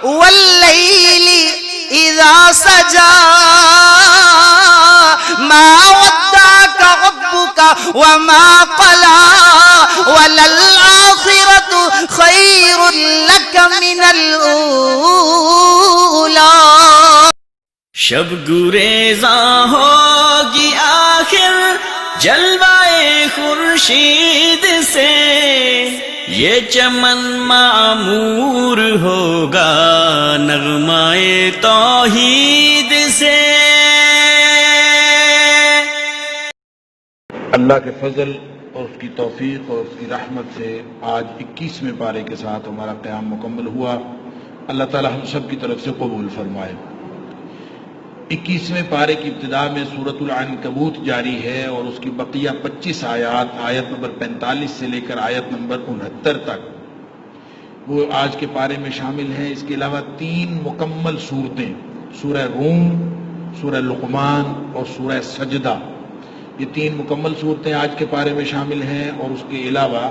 واللیل اذا سجا ما ودعك ربك وما قلى وللآخرة خير لك من الأولى. شب گریزاں ہوگی آخر جلوائے خورشید سے، یہ چمن معمور ہوگا نغمائے توحید سے. اللہ کے فضل اور اس کی توفیق اور اس کی رحمت سے آج 21ویں پارے کے ساتھ ہمارا قیام مکمل ہوا. اللہ تعالی ہم سب کی طرف سے قبول فرمائے. 21ویں پارے کی ابتدا میں سورۃ العنکبوت جاری ہے اور اس کی بقیہ 25 آیات، آیت نمبر 45 سے لے کر آیت نمبر 69 تک وہ آج کے پارے میں شامل ہیں. اس کے علاوہ 3 مکمل صورتیں، سورہ روم، سورہ لقمان اور سورہ سجدہ، یہ 3 مکمل صورتیں آج کے پارے میں شامل ہیں. اور اس کے علاوہ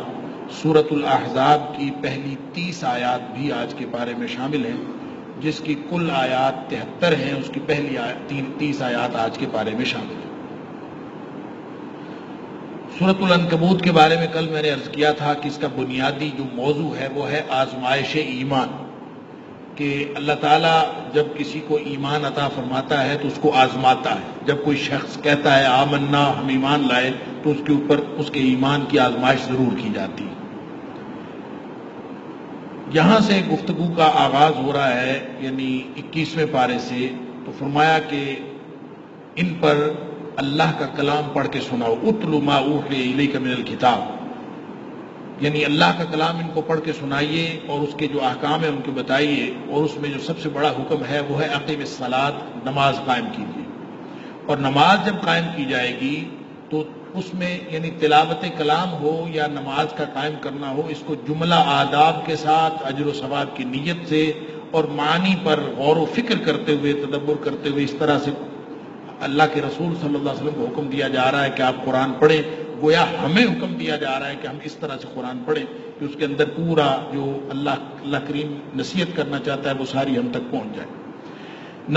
سورۃ الاحزاب کی پہلی 30 آیات بھی آج کے پارے میں شامل ہیں، جس کی کل آیات 73 ہیں. اس کی پہلی 30 آیات آج کے پارے میں شامل ہیں. سورۃ العنکبوت کے بارے میں کل میں نے عرض کیا تھا کہ اس کا بنیادی جو موضوع ہے وہ ہے آزمائش ایمان، کہ اللہ تعالیٰ جب کسی کو ایمان عطا فرماتا ہے تو اس کو آزماتا ہے. جب کوئی شخص کہتا ہے آمنا، ہم ایمان لائے، تو اس کے اوپر اس کے ایمان کی آزمائش ضرور کی جاتی ہے. یہاں سے گفتگو کا آغاز ہو رہا ہے، یعنی 21ویں پارے سے. تو فرمایا کہ ان پر اللہ کا کلام پڑھ کے سناؤ. اتل ما اوحی الیک من الکتاب، یعنی اللہ کا کلام ان کو پڑھ کے سنائیے اور اس کے جو احکام ہیں ان کو بتائیے. اور اس میں جو سب سے بڑا حکم ہے وہ ہے اقیم الصلاۃ، نماز قائم کیجیے. اور نماز جب قائم کی جائے گی تو اس میں یعنی تلاوت کلام ہو یا نماز کا قائم کرنا ہو، اس کو جملہ آداب کے ساتھ اجر و ثواب کی نیت سے اور معنی پر غور و فکر کرتے ہوئے، تدبر کرتے ہوئے، اس طرح سے اللہ کے رسول صلی اللہ علیہ وسلم کو حکم دیا جا رہا ہے کہ آپ قرآن پڑھیں. گویا ہمیں حکم دیا جا رہا ہے کہ ہم اس طرح سے قرآن پڑھیں کہ اس کے اندر پورا جو اللہ کریم نصیحت کرنا چاہتا ہے وہ ساری ہم تک پہنچ جائے.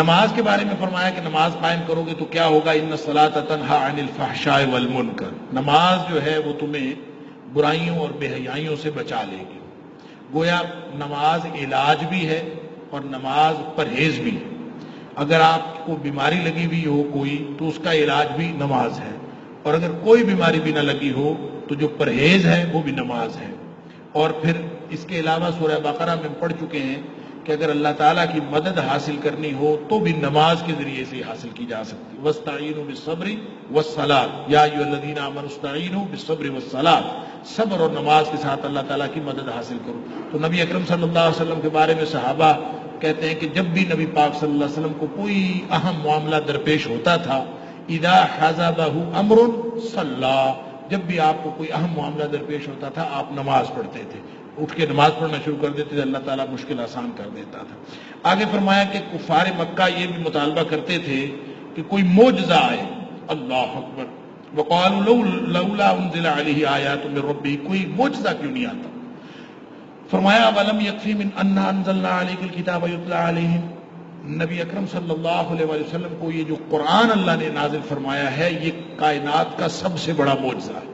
نماز کے بارے میں فرمایا کہ نماز قائم کرو گے تو کیا ہوگا؟ ان الصلاۃ تنہی عن الفحشاء والمنکر، نماز جو ہے وہ تمہیں برائیوں اور بے حیائیوں سے بچا لے گی. گویا نماز علاج بھی ہے اور نماز پرہیز بھی ہے. اگر آپ کو بیماری لگی ہوئی ہو کوئی تو اس کا علاج بھی نماز ہے، اور اگر کوئی بیماری بھی نہ لگی ہو تو جو پرہیز ہے وہ بھی نماز ہے. اور پھر اس کے علاوہ سورہ بقرہ میں پڑھ چکے ہیں کہ اگر اللہ تعالیٰ کی مدد حاصل کرنی ہو تو بھی نماز کے ذریعے سے حاصل کی جا سکتی. وَاسْتَعِينُوا بِالصَّبْرِ وَالصَّلَاةِ يَا أَيُّهَا الَّذِينَ آمَنُوا اسْتَعِينُوا بِالصَّبْرِ وَالصَّلَاةِ، صبر اور نماز کے ساتھ اللہ تعالیٰ کی مدد حاصل کرو. تو نبی اکرم صلی اللہ علیہ وسلم کے بارے میں صحابہ کہتے ہیں کہ جب بھی نبی پاک صلی اللہ علیہ وسلم کو کوئی اہم معاملہ درپیش ہوتا تھا، اذا حزبہ امر صلی، جب بھی آپ کو کوئی اہم معاملہ درپیش ہوتا تھا آپ نماز پڑھتے تھے، اٹھ کے نماز پڑھنا شروع کر دیتے تھے، اللہ تعالیٰ مشکل آسان کر دیتا تھا. آگے فرمایا کہ کفار مکہ یہ بھی مطالبہ کرتے تھے کہ کوئی معجزہ آئے. اللہ اکبر. وقالوا لولا انزل علیہ آیات من ربہ، کوئی معجزہ کیوں نہیں آتا؟ فرمایا ولم یکفی من انا انزلنا علیک الکتاب یتلی علیہم، نبی اکرم صلی اللہ علیہ وسلم کو یہ جو قرآن اللہ نے نازل فرمایا ہے یہ کائنات کا سب سے بڑا معجزہ ہے.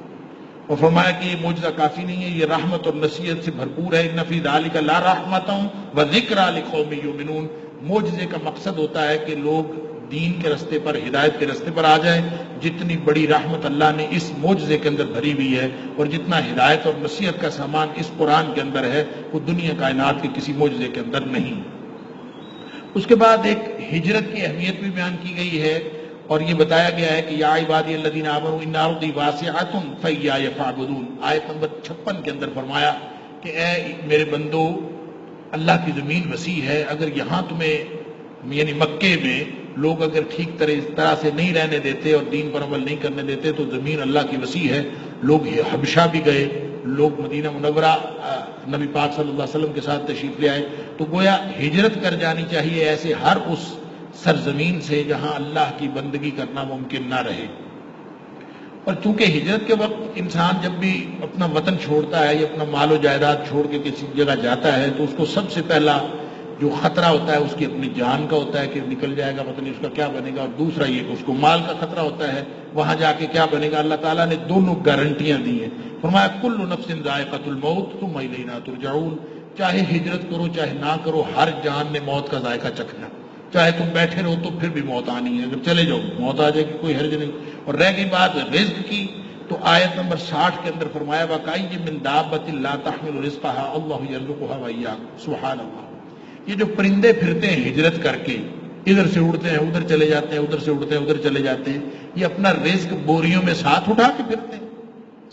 اور فرمایا کہ یہ معجزہ کافی نہیں ہے، یہ رحمت اور نصیحت سے بھرپور ہے. ان فی ذلک لرحمۃ وذکری لقوم یؤمنون، معجزے کا مقصد ہوتا ہے کہ لوگ دین کے رستے پر، ہدایت کے رستے پر آ جائیں. جتنی بڑی رحمت اللہ نے اس معجزے کے اندر بھری ہوئی ہے اور جتنا ہدایت اور نصیحت کا سامان اس قرآن کے اندر ہے وہ دنیا کائنات کے کسی معجزے کے اندر نہیں. اس کے بعد ایک ہجرت کی اہمیت بھی بیان کی گئی ہے اور یہ بتایا گیا ہے کہ یا عبادی الذین آمنوا ان ارضی واسعۃ فایای فاعبدون، آیت نمبر 56 کے اندر فرمایا کہ اے میرے بندو، اللہ کی زمین وسیع ہے، اگر یہاں تمہیں یعنی مکے میں لوگ اگر ٹھیک طرح سے نہیں رہنے دیتے اور دین پر عمل نہیں کرنے دیتے تو زمین اللہ کی وسیع ہے. لوگ حبشہ بھی گئے، لوگ مدینہ منورہ نبی پاک صلی اللہ علیہ وسلم کے ساتھ تشریف لے آئے. تو گویا ہجرت کر جانی چاہیے ایسے ہر اس سرزمین سے جہاں اللہ کی بندگی کرنا ممکن نہ رہے. اور چونکہ ہجرت کے وقت انسان جب بھی اپنا وطن چھوڑتا ہے یا اپنا مال و جائیداد چھوڑ کے کسی جگہ جاتا ہے تو اس کو سب سے پہلا جو خطرہ ہوتا ہے اس کی اپنی جان کا ہوتا ہے کہ نکل جائے گا پتہ نہیں اس کا کیا بنے گا، اور دوسرا یہ کہ اس کو مال کا خطرہ ہوتا ہے وہاں جا کے کیا بنے گا۔ اللہ تعالیٰ نے دونوں گارنٹیاں دی ہیں، فرمایا کل نفس ذائقۃ الموت ثم الینا ترجعون، چاہے ہجرت کرو چاہے نہ کرو، ہر جان نے موت کا ذائقہ چکھنا، چاہے تم بیٹھے رہو تو پھر بھی موت آنی ہے، اگر چلے جاؤ موت آ جائے گی، کوئی حرج نہیں۔ اور رہ گئی بات رزق کی، تو آیت نمبر 60 کے اندر فرمایا وَكَأَيٍّ مِّن دَابَّةٍ لَّا تَحْمِلُ رِزْقَهَا اللَّهُ يَرْزُقُهَا وَإِيَّاكُمْ، سبحان اللہ۔ یہ جو پرندے پھرتے ہیں ہجرت کر کے، ادھر سے اڑتے ہیں ادھر چلے جاتے ہیں، ادھر سے اڑتے ہیں ادھر چلے جاتے ہیں، یہ اپنا رزق بوریوں میں ساتھ اٹھا کے پھرتے ہیں،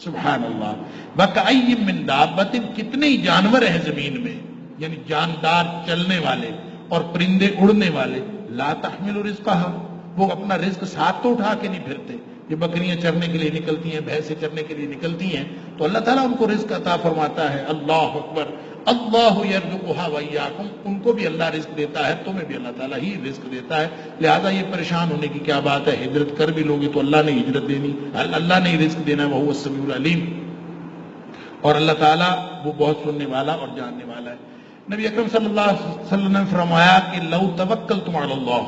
سبحان اللہ۔ وَكَأَيٍّ مِّن دَابَّةٍ، کتنے ہی جانور ہیں زمین میں، یعنی جاندار چلنے والے اور پرندے اڑنے والے، لا تحمل رزقها، وہ اپنا رزق ساتھ تو اٹھا کے نہیں پھرتے۔ یہ بکریاں چرنے کے لیے نکلتی ہیں، بھینسیں چرنے کے لیے نکلتی ہیں، تو اللہ تعالیٰ ان کو رزق عطا فرماتا ہے۔ اللہ اکبر، اللہ یرزقها وإیاکم، ان کو بھی اللہ رزق دیتا ہے، تمہیں بھی اللہ تعالیٰ ہی رزق دیتا ہے، لہذا یہ پریشان ہونے کی کیا بات ہے، ہجرت کر بھی لوگے تو اللہ نے ہجرت دینی، اللہ نے ہی رزق دینا ہے، وہو السمیع العلیم، اور اللہ تعالیٰ وہ بہت سننے والا اور جاننے والا ہے۔ نبی اکرم صلی اللہ علیہ وسلم نے فرمایا کہ لو توکلتم علی اللہ،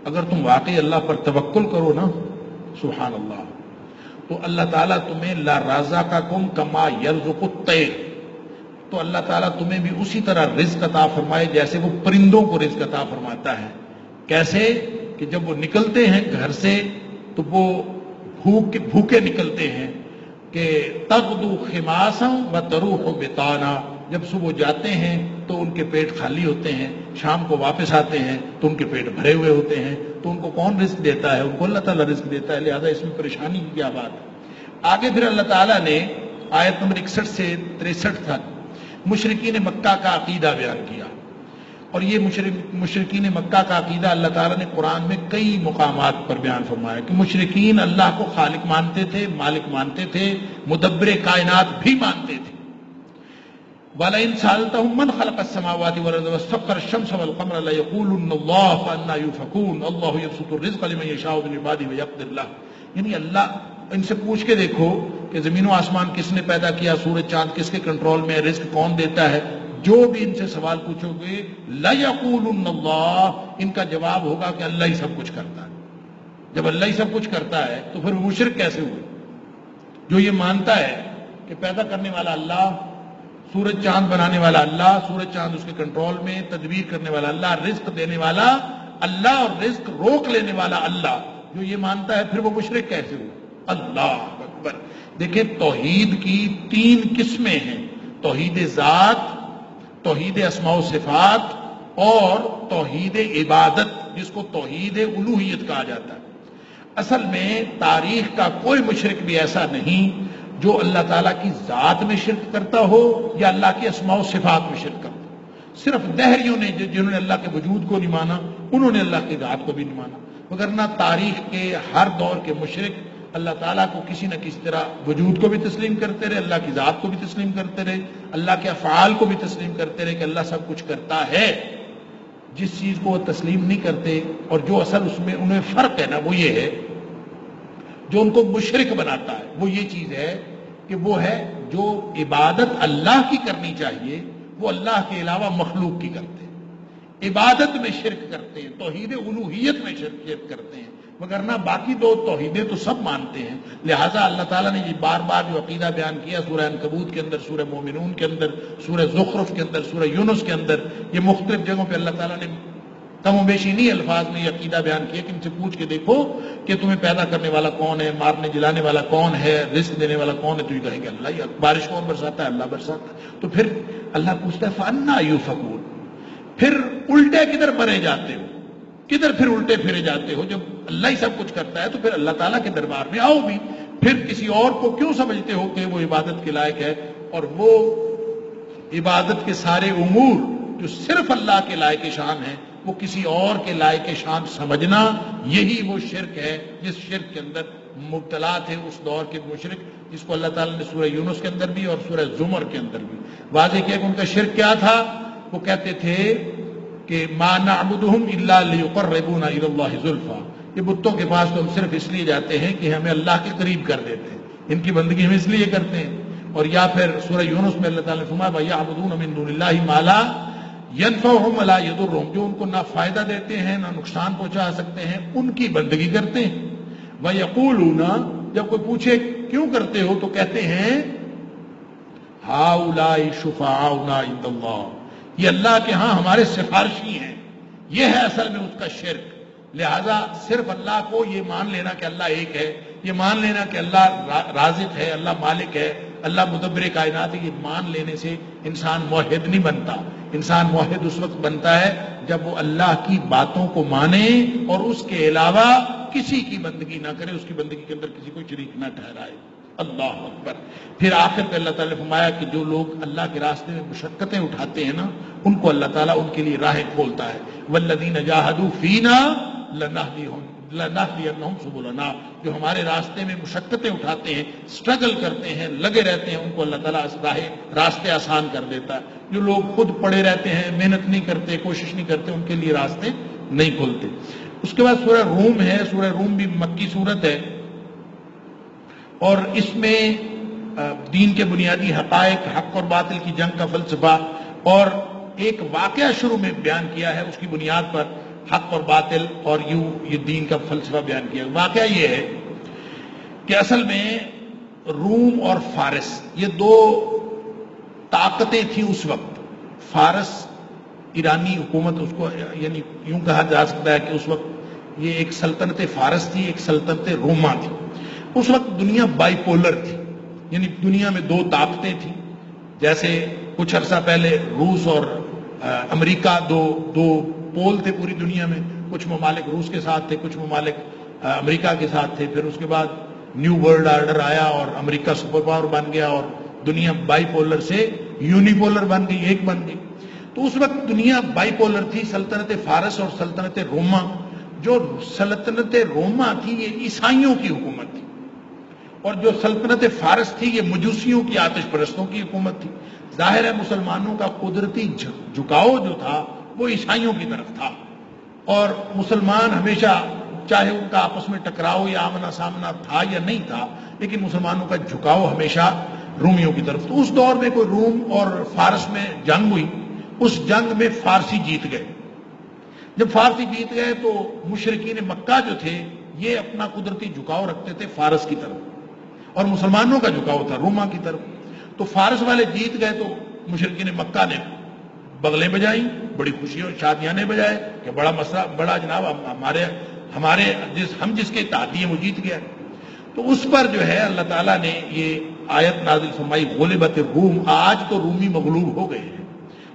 اگر تم واقعی اللہ پر توکل کرو نا، سبحان اللہ، تو اللہ تعالیٰ تمہیں لا رازقکم کما یرزق الطیر، تو اللہ تعالیٰ تمہیں بھی اسی طرح رزق عطا فرمائے جیسے وہ پرندوں کو رزق عطا فرماتا ہے۔ کیسے کہ جب وہ نکلتے ہیں گھر سے تو وہ بھوکے نکلتے ہیں، کہ تغدو خماسا وتروح بطانا، جب صبح جاتے ہیں تو ان کے پیٹ خالی ہوتے ہیں، شام کو واپس آتے ہیں تو ان کے پیٹ بھرے ہوئے ہوتے ہیں، تو ان کو کون رزق دیتا ہے؟ ان کو اللہ تعالیٰ رزق دیتا ہے، لہذا اس میں پریشانی کی کیا بات ہے۔ آگے پھر اللہ تعالیٰ نے آیت نمبر 61 سے 63 تک مشرکین مکہ کا عقیدہ بیان کیا، اور یہ مشرکین مکہ کا عقیدہ اللہ تعالیٰ نے قرآن میں کئی مقامات پر بیان فرمایا کہ مشرکین اللہ کو خالق مانتے تھے، مالک مانتے تھے، مدبر کائنات بھی مانتے تھے۔ وَلَئِن سَأَلْتَهُم مَّنْ خَلَقَ السَّمَاوَاتِ وَالْأَرْضَ وَسَخَّرَ الشَّمْسَ وَالْقَمَرَ لَيَقُولُنَّ اللَّهُ فَأَنَّىٰ يُؤْفَكُونَ اللَّهُ يَبْسُطُ الرِّزْقَ لِمَن يَشَاءُ مِنْ عِبَادِهِ وَيَقْدِرُ لَهُ، یعنی اللہ ان سے پوچھ کے دیکھو کہ زمین و آسمان کس نے پیدا کیا، سورج چاند کس کے کنٹرول میں ہے، رزق کون دیتا ہے، جو بھی ان سے سوال پوچھو گے لَيَقُولُنَّ اللَّهُ، ان کا جواب ہوگا کہ اللہ ہی سب کچھ کرتا ہے۔ جب اللہ ہی سب کچھ کرتا ہے تو پھر مشرک کیسے ہوئے؟ جو یہ مانتا ہے کہ پیدا کرنے والا اللہ، سورج چاند بنانے والا اللہ، سورج چاند اس کے کنٹرول میں، تدبیر کرنے والا اللہ، رزق دینے والا اللہ اور رزق روک لینے والا اللہ، جو یہ مانتا ہے پھر وہ مشرک کیسے ہوا؟ اللہ اکبر۔ دیکھیں توحید کی 3 قسمیں ہیں، توحید ذات، توحید اسماء و صفات، اور توحید عبادت جس کو توحید الوہیت کہا جاتا ہے۔ اصل میں تاریخ کا کوئی مشرک بھی ایسا نہیں جو اللہ تعالیٰ کی ذات میں شرک کرتا ہو یا اللہ کی اسماء و صفات میں شرک کرتا ہو۔ صرف دہریوں نے جنہوں نے اللہ کے وجود کو نہیں مانا، انہوں نے اللہ کی ذات کو بھی نہیں مانا، وگرنہ تاریخ کے ہر دور کے مشرک اللہ تعالیٰ کو کسی نہ کسی طرح وجود کو بھی تسلیم کرتے رہے، اللہ کی ذات کو بھی تسلیم کرتے رہے، اللہ کے افعال کو بھی تسلیم کرتے رہے کہ اللہ سب کچھ کرتا ہے۔ جس چیز کو وہ تسلیم نہیں کرتے اور جو اصل اس میں انہیں فرق ہے نا، وہ یہ ہے، جو ان کو مشرک بناتا ہے وہ یہ چیز ہے کہ وہ ہے جو عبادت اللہ کی کرنی چاہیے وہ اللہ کے علاوہ مخلوق کی کرتے ہیں، عبادت میں شرک کرتے ہیں، توحید الوہیت میں شرک کرتے ہیں، وگرنہ باقی 2 توحیدیں تو سب مانتے ہیں۔ لہٰذا اللہ تعالیٰ نے یہ بار بار جو عقیدہ بیان کیا سورہ عنکبوت کے اندر، سورہ مومنون کے اندر، سورہ زخرف کے اندر، سورہ یونس کے اندر، یہ مختلف جگہوں پہ اللہ تعالیٰ نے کم و بیشی نہیں الفاظ میں یہ عقیدہ بیان کیا کہ ان سے پوچھ کے دیکھو کہ تمہیں پیدا کرنے والا کون ہے، مارنے جلانے والا کون ہے، رزق دینے والا کون ہے، تو یہ کہیں گے اللہ، یا بارش کون برساتا ہے، اللہ برساتا ہے۔ تو پھر اللہ پوچھتا ہے فَأَنَّىٰ يُؤْفَكُونَ، پھر الٹے کدھر مرے جاتے ہو، کدھر پھر الٹے پھرے جاتے ہو؟ جب اللہ ہی سب کچھ کرتا ہے تو پھر اللہ تعالیٰ کے دربار میں آؤ بھی، پھر کسی اور کو کیوں سمجھتے ہو کہ وہ عبادت کے لائق ہے؟ اور وہ عبادت کے سارے امور جو صرف اللہ کے لائق شان ہیں وہ کسی اور کے لائق شان سمجھنا، یہی وہ شرک ہے جس شرک کے اندر مبتلا تھے اس دور کے مشرک، جس کو اللہ تعالیٰ نے سورہ یونس کے اندر بھی اور سورہ زمر کے اندر بھی واضح کیا کہ ان کا شرک کیا تھا۔ وہ کہتے تھے کہ ما نعبدہم الا لیقربونا الی اللہ زلفا، یہ بتوں کے پاس تو ہم صرف اس لیے جاتے ہیں کہ ہمیں اللہ کے قریب کر دیتے ہیں، ان کی بندگی ہم اس لیے کرتے ہیں۔ اور یا پھر سورہ یونس میں اللہ تعالیٰ نے فرمایا وَيَعْبُدُونَ مِن دُونِ اللَّهِ مَا لَا ينفعهم ولا يضرهم، جو ان کو نہ فائدہ دیتے ہیں نہ نقصان پہنچا سکتے ہیں، ان کی بندگی کرتے ہیں۔ وَيَقُولُونَ، جب کوئی پوچھے کیوں کرتے ہو تو کہتے ہیں هَؤُلَاءِ شُفَعَاؤُنَا عِندَ اللَّهِ، یہ اللہ کے ہاں ہمارے سفارشی ہیں۔ یہ ہے اصل میں اس کا شرک۔ لہذا صرف اللہ کو یہ مان لینا کہ اللہ ایک ہے، یہ مان لینا کہ اللہ رازق ہے، اللہ مالک ہے، اللہ مدبر کائنات ہے، یہ مان لینے سے انسان موحد نہیں بنتا۔ انسان موحد اس وقت بنتا ہے جب وہ اللہ کی باتوں کو مانے اور اس کے علاوہ کسی کی بندگی نہ کرے، اس کی بندگی کے اندر کسی کو شریک نہ ٹھہرائے۔ اللہ اکبر۔ پھر آخر پہ اللہ تعالیٰ نے فرمایا کہ جو لوگ اللہ کے راستے میں مشقتیں اٹھاتے ہیں نا، ان کو اللہ تعالیٰ ان کے لیے راہیں کھولتا ہے۔ والذین جاہدوا فینا لنہدینہم سبلنا، جو ہمارے راستے میں مشقتیں اٹھاتے ہیں، سٹرگل کرتے ہیں، لگے رہتے ہیں، ان کو اللہ تعالیٰ راستے آسان کر دیتا ہے۔ جو لوگ خود پڑے رہتے ہیں، محنت نہیں کرتے، کوشش نہیں کرتے، ان کے لیے راستے نہیں کھولتے۔ اس کے بعد سورہ روم ہے۔ سورہ روم بھی مکی سورت ہے، اور اس میں دین کے بنیادی حقائق، حق اور باطل کی جنگ کا فلسفہ اور ایک واقعہ شروع میں بیان کیا ہے، اس کی بنیاد پر حق اور باطل اور یوں یہ دین کا فلسفہ بیان کیا۔ واقعہ یہ ہے کہ اصل میں روم اور فارس یہ دو طاقتیں تھیں اس وقت۔ فارس ایرانی حکومت، اس کو یعنی یوں کہا جا سکتا ہے کہ اس وقت یہ ایک سلطنت فارس تھی، ایک سلطنت روما تھی۔ اس وقت دنیا بائی پولر تھی، یعنی دنیا میں دو طاقتیں تھیں۔ جیسے کچھ عرصہ پہلے روس اور امریکہ دو پول تھے پوری دنیا میں، کچھ ممالک روس کے ساتھ تھے، کچھ ممالک امریکہ کے ساتھ تھے۔ پھر اس کے بعد نیو ورلڈ آرڈر آیا اور امریکہ سپر پاور بن گیا اور دنیا بائی پولر سے یونی پولر بن گئی، ایک بن گئی۔ تو اس وقت دنیا بائی پولر تھی، سلطنت فارس اور سلطنت روما۔ جو سلطنت روما تھی یہ عیسائیوں کی حکومت تھی، اور جو سلطنت فارس تھی یہ مجوسیوں کی، آتش پرستوں کی حکومت تھی۔ ظاہر ہے مسلمانوں کا قدرتی جھکاؤ جو تھا وہ عیسائیوں کی طرف تھا، اور مسلمان ہمیشہ، چاہے ان کا آپس میں ٹکراؤ یا آمنا سامنا تھا یا نہیں تھا، لیکن مسلمانوں کا جھکاؤ ہمیشہ رومیوں کی طرف۔ تو اس دور میں کوئی روم اور فارس میں جنگ ہوئی، اس جنگ میں فارسی جیت گئے۔ جب فارسی جیت گئے تو مشرکین مکہ جو تھے یہ اپنا قدرتی جھکاؤ رکھتے تھے فارس کی طرف، اور مسلمانوں کا جھکاؤ تھا روما کی طرف۔ تو فارس والے جیت گئے تو مشرکین مکہ نے بغلیں بجائیں، بڑی خوشیوں شادیاں نے بجائے کہ بڑا مسئلہ، بڑا جناب ہمارے ہم جس کے تحت ہیں وہ جیت گیا۔ تو اس پر جو ہے اللہ تعالیٰ نے یہ آیت نازل فرمائی، غلبت الروم، آج تو رومی مغلوب ہو گئے ہیں،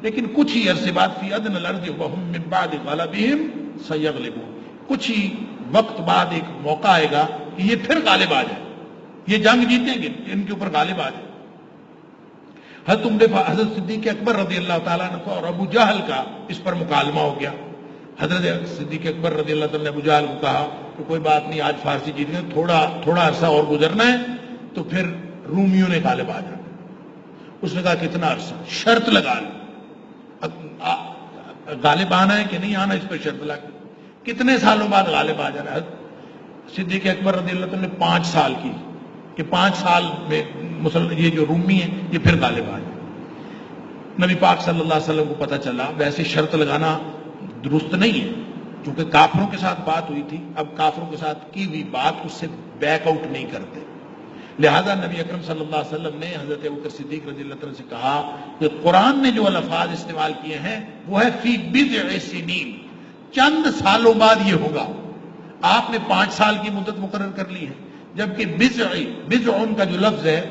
لیکن کچھ ہی عرصے بعد فی ادنی الارض وہم من بعد غلبہم سیغلبون، کچھ ہی وقت بعد ایک موقع آئے گا کہ یہ پھر غالب آ جائے، یہ جنگ جیتیں گے، ان کے اوپر غالب آ جائے۔ حضرت صدیق اکبر رضی اللہ تعالیٰ عنہ اور ابو جہل کا اس پر مکالمہ ہو گیا۔ حضرت صدیق اکبر رضی اللہ تعالیٰ نے ابو جہل کو کہا کہ کوئی بات نہیں، آج فارسی جیت گئے، تھوڑا عرصہ اور گزرنا ہے تو پھر رومیوں نے غالب آ جانا۔ اس نے کہا کتنا عرصہ؟ شرط لگا لی، غالب آنا ہے کہ نہیں آنا، اس پر شرط لگا، کتنے سالوں بعد غالب آ جانا ہے۔ صدیق اکبر رضی اللہ تعالیٰ نے 5 سال کی کہ 5 سال میں یہ جو رومی ہیں یہ پھر غالب آ جائے۔ نبی پاک صلی اللہ علیہ وسلم کو پتہ چلا ویسے شرط لگانا درست نہیں ہے، کیونکہ کافروں کے ساتھ بات ہوئی تھی، اب کافروں کے ساتھ کی ہوئی بات اس سے بیک آؤٹ نہیں کرتے، لہذا نبی اکرم صلی اللہ علیہ وسلم نے حضرت ابوبکر صدیق رضی اللہ عنہ سے کہا کہ قرآن نے جو الفاظ استعمال کیے ہیں وہ ہے فی بضع سنین، چند سالوں بعد یہ ہوگا۔ آپ نے 5 سال کی مدت مقرر کر لی ہے، جبکہ بضع کا جو لفظ ہے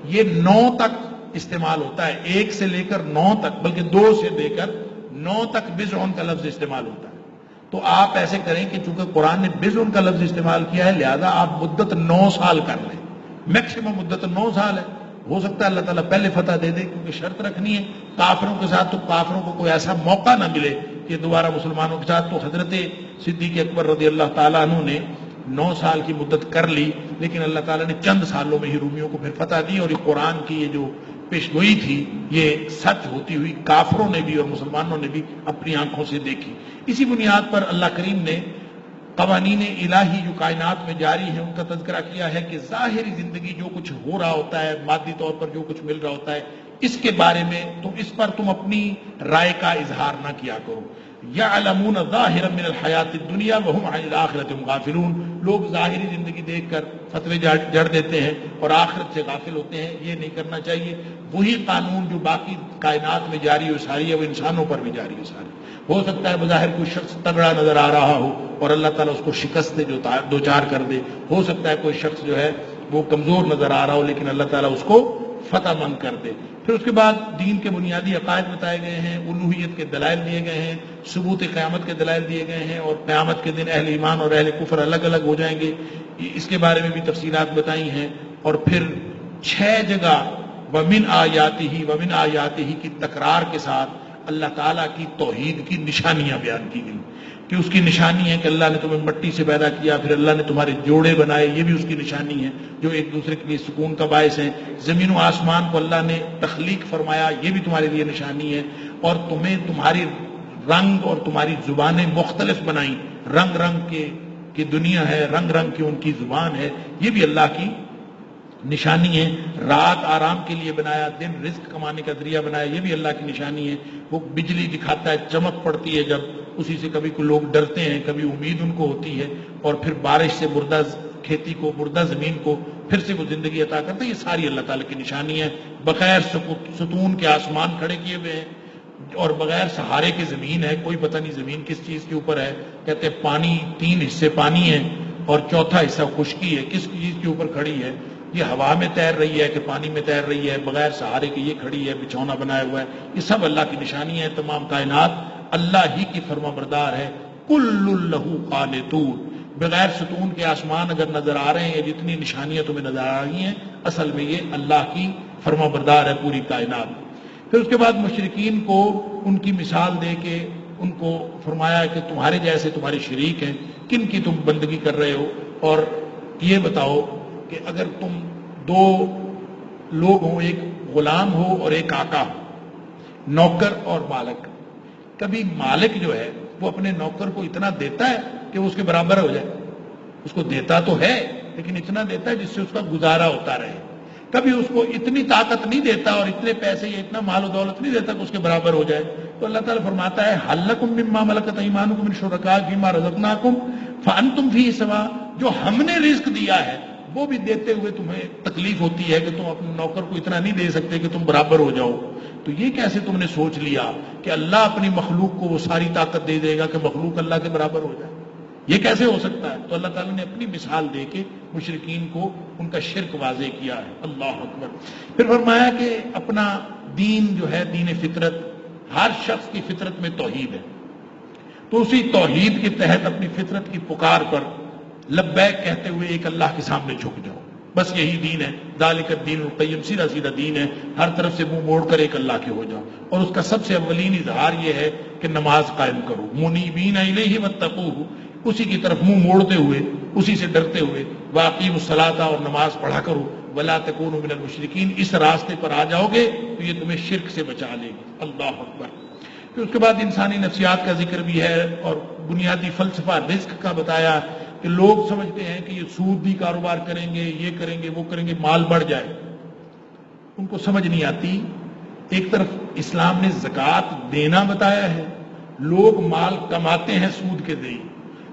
یہ 9 تک استعمال ہوتا ہے، 1 سے لے کر 9 تک، بلکہ 2 سے لے کر 9 تک بضع کا لفظ استعمال ہوتا ہے۔ تو آپ ایسے کریں کہ چونکہ قرآن نے بضع کا لفظ استعمال کیا ہے لہذا آپ مدت 9 سال کر لیں، میکسیمم مدت 9 سال ہے۔ ہو سکتا ہے اللہ تعالیٰ پہلے فتح دے دے، کیونکہ شرط رکھنی ہے کافروں کے ساتھ، تو کافروں کو کوئی ایسا موقع نہ ملے کہ دوبارہ مسلمانوں کے ساتھ۔ تو حضرت صدیق اکبر رضی اللہ تعالیٰ عنہ نے 9 سال کی مدت کر لی، لیکن اللہ تعالیٰ نے چند سالوں میں ہی رومیوں کو پھر فتح دی، اور یہ قرآن کی یہ جو پیشگوئی تھی یہ سچ ہوتی ہوئی کافروں نے بھی اور مسلمانوں نے بھی اپنی آنکھوں سے دیکھی۔ اسی بنیاد پر اللہ کریم نے قوانین الہی جو کائنات میں جاری ہیں ان کا تذکرہ کیا ہے کہ ظاہری زندگی جو کچھ ہو رہا ہوتا ہے، مادی طور پر جو کچھ مل رہا ہوتا ہے، اس کے بارے میں اس پر تم اپنی رائے کا اظہار نہ کیا کرو. یعلمون ظاہرا من الحیات الدنیا وهم عن الآخرۃ غافلون. لوگ ظاہری زندگی دیکھ کر فتوے جڑ دیتے ہیں اور آخرت سے غافل ہوتے ہیں. یہ نہیں کرنا چاہیے. وہی قانون جو باقی کائنات میں جاری و ساری ہے وہ انسانوں پر بھی جاری و ساری. ہو سکتا ہے بظاہر کوئی شخص تگڑا نظر آ رہا ہو اور اللہ تعالیٰ اس کو شکست جو دو چار کر دے. ہو سکتا ہے کوئی شخص جو ہے وہ کمزور نظر آ رہا ہو لیکن اللہ تعالیٰ اس کو فتح مند کر دے. پھر اس کے بعد دین کے بنیادی عقائد بتائے گئے ہیں, الوہیت کے دلائل دیے گئے ہیں, ثبوت قیامت کے دلائل دیے گئے ہیں, اور قیامت کے دن اہل ایمان اور اہل کفر الگ الگ ہو جائیں گے, اس کے بارے میں بھی تفصیلات بتائی ہیں. اور پھر 6 جگہ ومن آیاتہ کی تکرار کے ساتھ اللہ تعالیٰ کی توحید کی نشانیاں بیان کی گئی کہ اس کی نشانی ہے کہ اللہ نے تمہیں مٹی سے پیدا کیا, پھر اللہ نے تمہارے جوڑے بنائے, یہ بھی اس کی نشانی ہے جو ایک دوسرے کے لیے سکون کا باعث ہیں. زمین و آسمان کو اللہ نے تخلیق فرمایا, یہ بھی تمہارے لیے نشانی ہے. اور تمہیں تمہاری رنگ اور تمہاری زبانیں مختلف بنائیں, رنگ رنگ کی دنیا ہے, رنگ رنگ کی ان کی زبان ہے, یہ بھی اللہ کی نشانی ہے. رات آرام کے لیے بنایا, دن رزق کمانے کا ذریعہ بنایا, یہ بھی اللہ کی نشانی ہے. وہ بجلی دکھاتا ہے, چمک پڑتی ہے جب, اسی سے کبھی کو لوگ ڈرتے ہیں, کبھی امید ان کو ہوتی ہے, اور پھر بارش سے مردہ کھیتی کو, مردہ زمین کو پھر سے وہ زندگی عطا کرتا ہے. یہ ساری اللہ تعالیٰ کی نشانی ہے. بغیر ستون کے آسمان کھڑے کیے ہوئے ہیں اور بغیر سہارے کے زمین ہے, کوئی پتہ نہیں زمین کس چیز کے اوپر ہے. کہتے ہیں پانی 3 حصے پانی ہے اور چوتھا حصہ خشکی ہے. کس چیز کے اوپر کھڑی ہے؟ یہ ہوا میں تیر رہی ہے کہ پانی میں تیر رہی ہے, بغیر سہارے کے یہ کھڑی ہے, بچھونا بنایا ہوا ہے. یہ سب اللہ کی نشانی ہے. تمام کائنات اللہ ہی کی فرما بردار ہے. کل لہ قانتون. بغیر ستون کے آسمان اگر نظر آ رہے ہیں, جتنی نشانیاں تمہیں نظر آ رہی ہیں, اصل میں یہ اللہ کی فرما بردار ہے پوری کائنات. پھر اس کے بعد مشرکین کو ان کی مثال دے کے ان کو فرمایا کہ تمہارے جیسے تمہارے شریک ہیں, کن کی تم بندگی کر رہے ہو, اور یہ بتاؤ کہ اگر تم 2 لوگ ہوں, ایک غلام ہو اور ایک آقا ہو, نوکر اور مالک, کبھی مالک جو ہے وہ اپنے نوکر کو اتنا دیتا ہے کہ وہ اس کے برابر ہو جائے؟ اس کو دیتا تو ہے لیکن اتنا دیتا ہے جس سے اس کا گزارا ہوتا رہے. کبھی اس کو اتنی طاقت نہیں دیتا اور اتنے پیسے یا اتنا مال و دولت نہیں دیتا کہ اس کے برابر ہو جائے. تو اللہ تعالیٰ فرماتا ہے حل لکم مما ملکت ایمانکم من شرکاء فیما رزقناکم فانتم فیہ سواء. جو ہم نے رزق دیا ہے وہ بھی دیتے ہوئے تمہیں تکلیف ہوتی ہے کہ تم اپنے نوکر کو اتنا نہیں دے سکتے کہ تم برابر ہو جاؤ. تو یہ کیسے تم نے سوچ لیا کہ اللہ اپنی مخلوق کو وہ ساری طاقت دے دے گا کہ مخلوق اللہ کے برابر ہو جائے؟ یہ کیسے ہو سکتا ہے؟ تو اللہ تعالیٰ نے اپنی مثال دے کے مشرکین کو ان کا شرک واضح کیا ہے. اللہ اکبر. پھر فرمایا کہ اپنا دین جو ہے دین فطرت, ہر شخص کی فطرت میں توحید ہے, تو اسی توحید کے تحت اپنی فطرت کی پکار پر لبیک کہتے ہوئے ایک اللہ کے سامنے جھک جاؤ. بس یہی دین ہے. ذالک الدین القیم, سیدھا سیدھا دین ہے. ہر طرف سے منہ موڑ کر ایک اللہ کے ہو جاؤ. اور اس کا سب سے اولین اظہار یہ ہے کہ نماز قائم کرو. منیبین الیہ واتقوہ, اسی کی طرف منہ موڑتے ہوئے, اسی سے ڈرتے ہوئے. واقیموا الصلاۃ, اور نماز پڑھا کرو. ولا تکونوا من المشرکین, اس راستے پر آ جاؤ گے تو یہ تمہیں شرک سے بچا لے گی. اللہ اکبر. پھر اس کے بعد انسانی نفسیات کا ذکر بھی ہے اور بنیادی فلسفہ رزق کا بتایا کہ لوگ سمجھتے ہیں کہ یہ سودی کاروبار کریں گے, یہ کریں گے, وہ کریں گے, مال بڑھ جائے. ان کو سمجھ نہیں آتی. ایک طرف اسلام نے زکوٰۃ دینا بتایا ہے, لوگ مال کماتے ہیں سود کے ذریعے.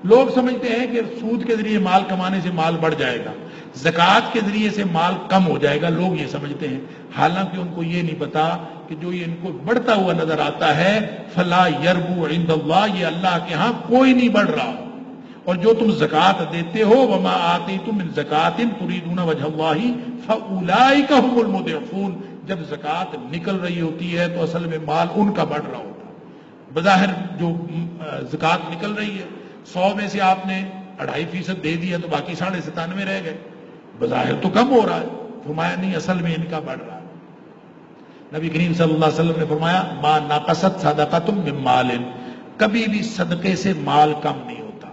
لوگ سمجھتے ہیں کہ سود کے ذریعے مال کمانے سے مال بڑھ جائے گا, زکوٰۃ کے ذریعے سے مال کم ہو جائے گا. لوگ یہ سمجھتے ہیں, حالانکہ ان کو یہ نہیں پتا کہ جو یہ ان کو بڑھتا ہوا نظر آتا ہے فلا یربو عند اللہ, یہ اللہ کے ہاں کوئی نہیں بڑھ رہا. اور جو تم زکوٰۃ دیتے ہو وما آتیتم من زکوٰۃ تریدون وجہ اللہ فاولئک هم المضعفون, جب زکوٰۃ نکل رہی ہوتی ہے تو اصل میں مال ان کا بڑھ رہا ہوتا ہے. بظاہر جو زکوٰۃ نکل رہی ہے 100 میں سے آپ نے 2.5% دے دیا تو باقی 97.5 رہ گئے. بظاہر تو کم ہو رہا ہے. فرمایا نہیں, اصل میں ان کا بڑھ رہا ہے. نبی کریم صلی اللہ علیہ وسلم نے فرمایا ما نقصت صدقۃ من مال, کبھی بھی صدقے سے مال کم نہیں ہوتا.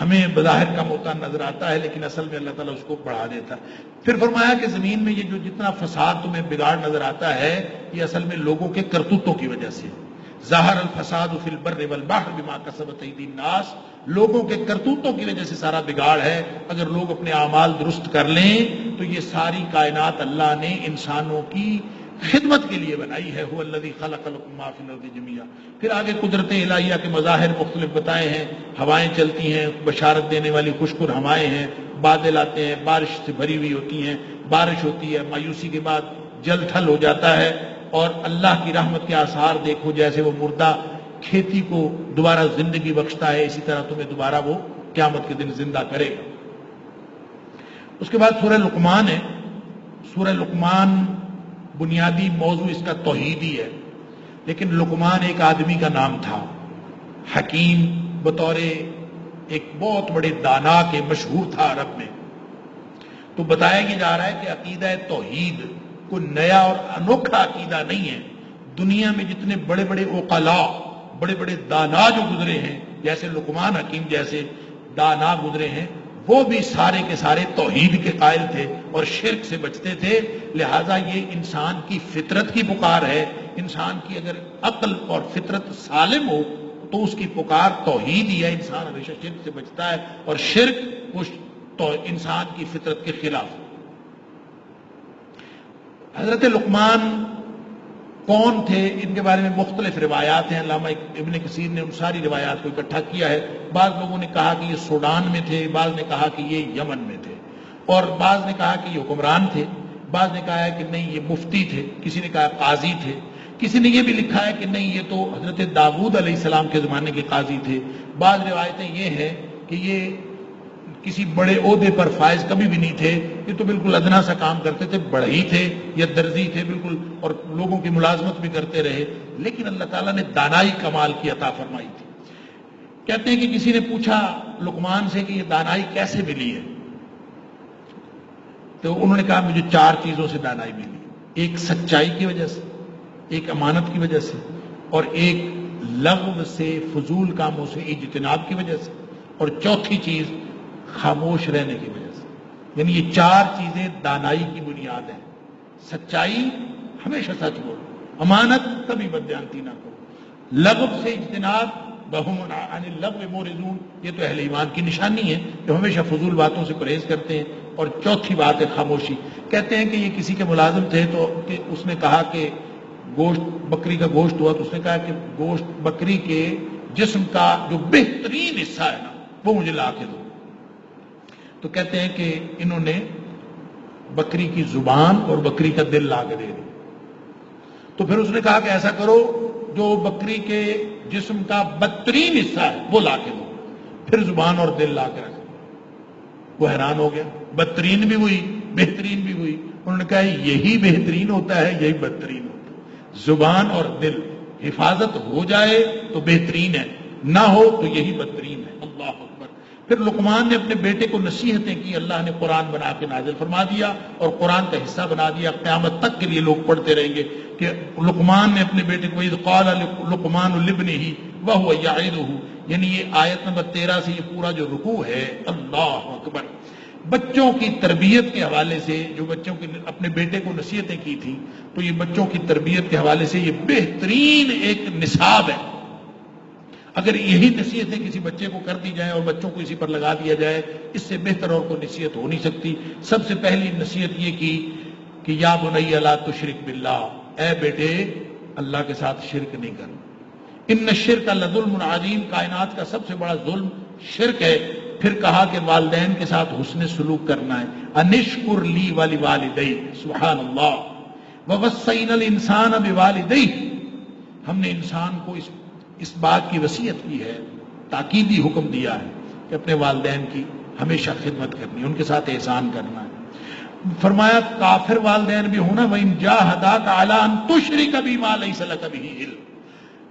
ہمیں بظاہر کم ہوتا نظر آتا ہے لیکن اصل میں اللہ تعالیٰ اس کو بڑھا دیتا. پھر فرمایا کہ زمین میں یہ جو جتنا فساد تمہیں بگاڑ نظر آتا ہے یہ اصل میں لوگوں کے کرتوتوں کی وجہ سے. ظاہر الفساد فی البر والبحر بما کسبت ایدی الناس, لوگوں کے کرتوتوں کی وجہ سے سارا بگاڑ ہے. اگر لوگ اپنے اعمال درست کر لیں تو یہ ساری کائنات اللہ نے انسانوں کی خدمت کے لیے بنائی ہے. هو الذی خلق لکم ما فی الارض جميعا. پھر آگے قدرت الہیہ کے مظاہر مختلف بتائے ہیں. ہوائیں چلتی ہیں، بشارت دینے والی خوشگوار ہوائیں ہیں، بادل آتے ہیں، بارش سے بھری ہوئی ہوتی ہیں، بارش ہوتی ہے، مایوسی کے بعد جل تھل ہو جاتا ہے، اور اللہ کی رحمت کے آثار دیکھو، جیسے وہ مردہ کھیتی کو دوبارہ زندگی بخشتا ہے، اسی طرح تمہیں دوبارہ وہ قیامت کے دن زندہ کرے گا. اس کے بعد سورہ لقمان ہے. سورہ لقمان بنیادی موضوع اس کا توحیدی ہے، لیکن لقمان ایک آدمی کا نام تھا، حکیم، بطور ایک بہت بڑے دانا کے مشہور تھا عرب میں. تو بتایا یہ جا رہا ہے کہ عقیدہ توحید کوئی نیا اور انوکھا عقیدہ نہیں ہے. دنیا میں جتنے بڑے بڑے عقلاء، بڑے بڑے دانا جو گزرے ہیں، جیسے لقمان حکیم جیسے دانا گزرے ہیں، وہ بھی سارے کے سارے توحید کے قائل تھے اور شرک سے بچتے تھے. لہٰذا یہ انسان کی فطرت کی پکار ہے. انسان کی اگر عقل اور فطرت سالم ہو تو اس کی پکار توحید ہی ہے. انسان ہمیشہ شرک سے بچتا ہے، اور شرک اس تو انسان کی فطرت کے خلاف. حضرت لقمان کون تھے، ان کے بارے میں مختلف روایات ہیں. علامہ ابن کثیر نے ان ساری روایات کو اکٹھا کیا ہے. بعض لوگوں نے کہا کہ یہ سوڈان میں تھے، بعض نے کہا کہ یہ یمن میں تھے، اور بعض نے کہا کہ یہ حکمران تھے، بعض نے کہا ہے کہ نہیں یہ مفتی تھے، کسی نے کہا قاضی تھے، کسی نے یہ بھی لکھا ہے کہ نہیں یہ تو حضرت داؤد علیہ السلام کے زمانے کے قاضی تھے. بعض روایتیں یہ ہیں کہ یہ کسی بڑے عہدے پر فائز کبھی بھی نہیں تھے، یہ تو بالکل ادنا سا کام کرتے تھے، بڑھئی تھے یا درزی تھے بالکل، اور لوگوں کی ملازمت بھی کرتے رہے، لیکن اللہ تعالیٰ نے دانائی کمال کی عطا فرمائی تھی. کہتے ہیں کہ کسی نے پوچھا لقمان سے کہ یہ دانائی کیسے ملی ہے، تو انہوں نے کہا مجھے 4 چیزوں سے دانائی ملی. ایک سچائی کی وجہ سے، ایک امانت کی وجہ سے، اور ایک لغو سے، فضول کاموں سے اجتناب کی وجہ سے، اور چوتھی چیز خاموش رہنے کی وجہ سے. یعنی یہ 4 چیزیں دانائی کی بنیاد ہیں. سچائی، ہمیشہ سچ بولو، امانت، کبھی بددیانتی نہ کرو، لغو سے اجتناب، بہم عن اللغو معرضون، یہ تو اہل ایمان کی نشانی ہے جو ہمیشہ فضول باتوں سے پرہیز کرتے ہیں. اور چوتھی بات ہے خاموشی. کہتے ہیں کہ یہ کسی کے ملازم تھے، تو اس نے کہا کہ گوشت، بکری کا گوشت ہوا، تو اس نے کہا کہ گوشت بکری کے جسم کا جو بہترین حصہ ہے نا وہ مجھے لا کے دو. تو کہتے ہیں کہ انہوں نے بکری کی زبان اور بکری کا دل لا کے دے دی. تو پھر اس نے کہا کہ ایسا کرو، جو بکری کے جسم کا بدترین حصہ ہے وہ لا کے دو. پھر زبان اور دل لا کے رکھ. وہ حیران ہو گیا، بدترین بھی ہوئی، بہترین بھی ہوئی. انہوں نے کہا یہی بہترین ہوتا ہے، یہی بدترین ہوتا ہے. زبان اور دل حفاظت ہو جائے تو بہترین ہے، نہ ہو تو یہی بدترین ہے. اللہ اکبر. پھر لقمان نے اپنے بیٹے کو نصیحتیں کی. اللہ نے قرآن بنا کے نازل فرما دیا اور قرآن کا حصہ بنا دیا. قیامت تک کے لیے لوگ پڑھتے رہیں گے کہ لقمان نے اپنے بیٹے کو اذ قال لقمان لابنہ وهو یعظہ. یعنی یہ آیت نمبر 13 سے یہ پورا جو رکوع ہے، اللہ اکبر. بچوں کی تربیت کے حوالے سے، جو بچوں کی اپنے بیٹے کو نصیحتیں کی تھی، تو یہ بچوں کی تربیت کے حوالے سے یہ بہترین ایک نصاب ہے. اگر یہی نصیحتیں کسی بچے کو کر دی جائیں اور بچوں کو اسی پر لگا دیا جائے، اس سے بہتر اور کوئی نصیحت ہو نہیں سکتی. سب سے پہلی نصیحت یہ کی کہ یا بنی لا تشرک باللہ، اے بیٹے اللہ کے ساتھ شرک نہیں کرنا. ان الشرک لظلم عظیم، کائنات کا سب سے بڑا ظلم شرک ہے. پھر کہا کہ والدین کے ساتھ حسن سلوک کرنا ہے. انشکر لی ولوالدیک، سبحان اللہ. ووصینا الانسان بوالدیہ، ہم نے انسان کو اس بات کی وصیت کی ہے، تاکیدی حکم دیا ہے کہ اپنے والدین کی ہمیشہ خدمت کرنی ہے، ان کے ساتھ احسان کرنا ہے. فرمایا کافر والدین بھی ہونا، وَإِنْ جَاهَدَاكَ عَلَىٰ أَن تُشْرِكَ بِي مَا لَيْسَ لَكَ بِهِ عِلْمٌ.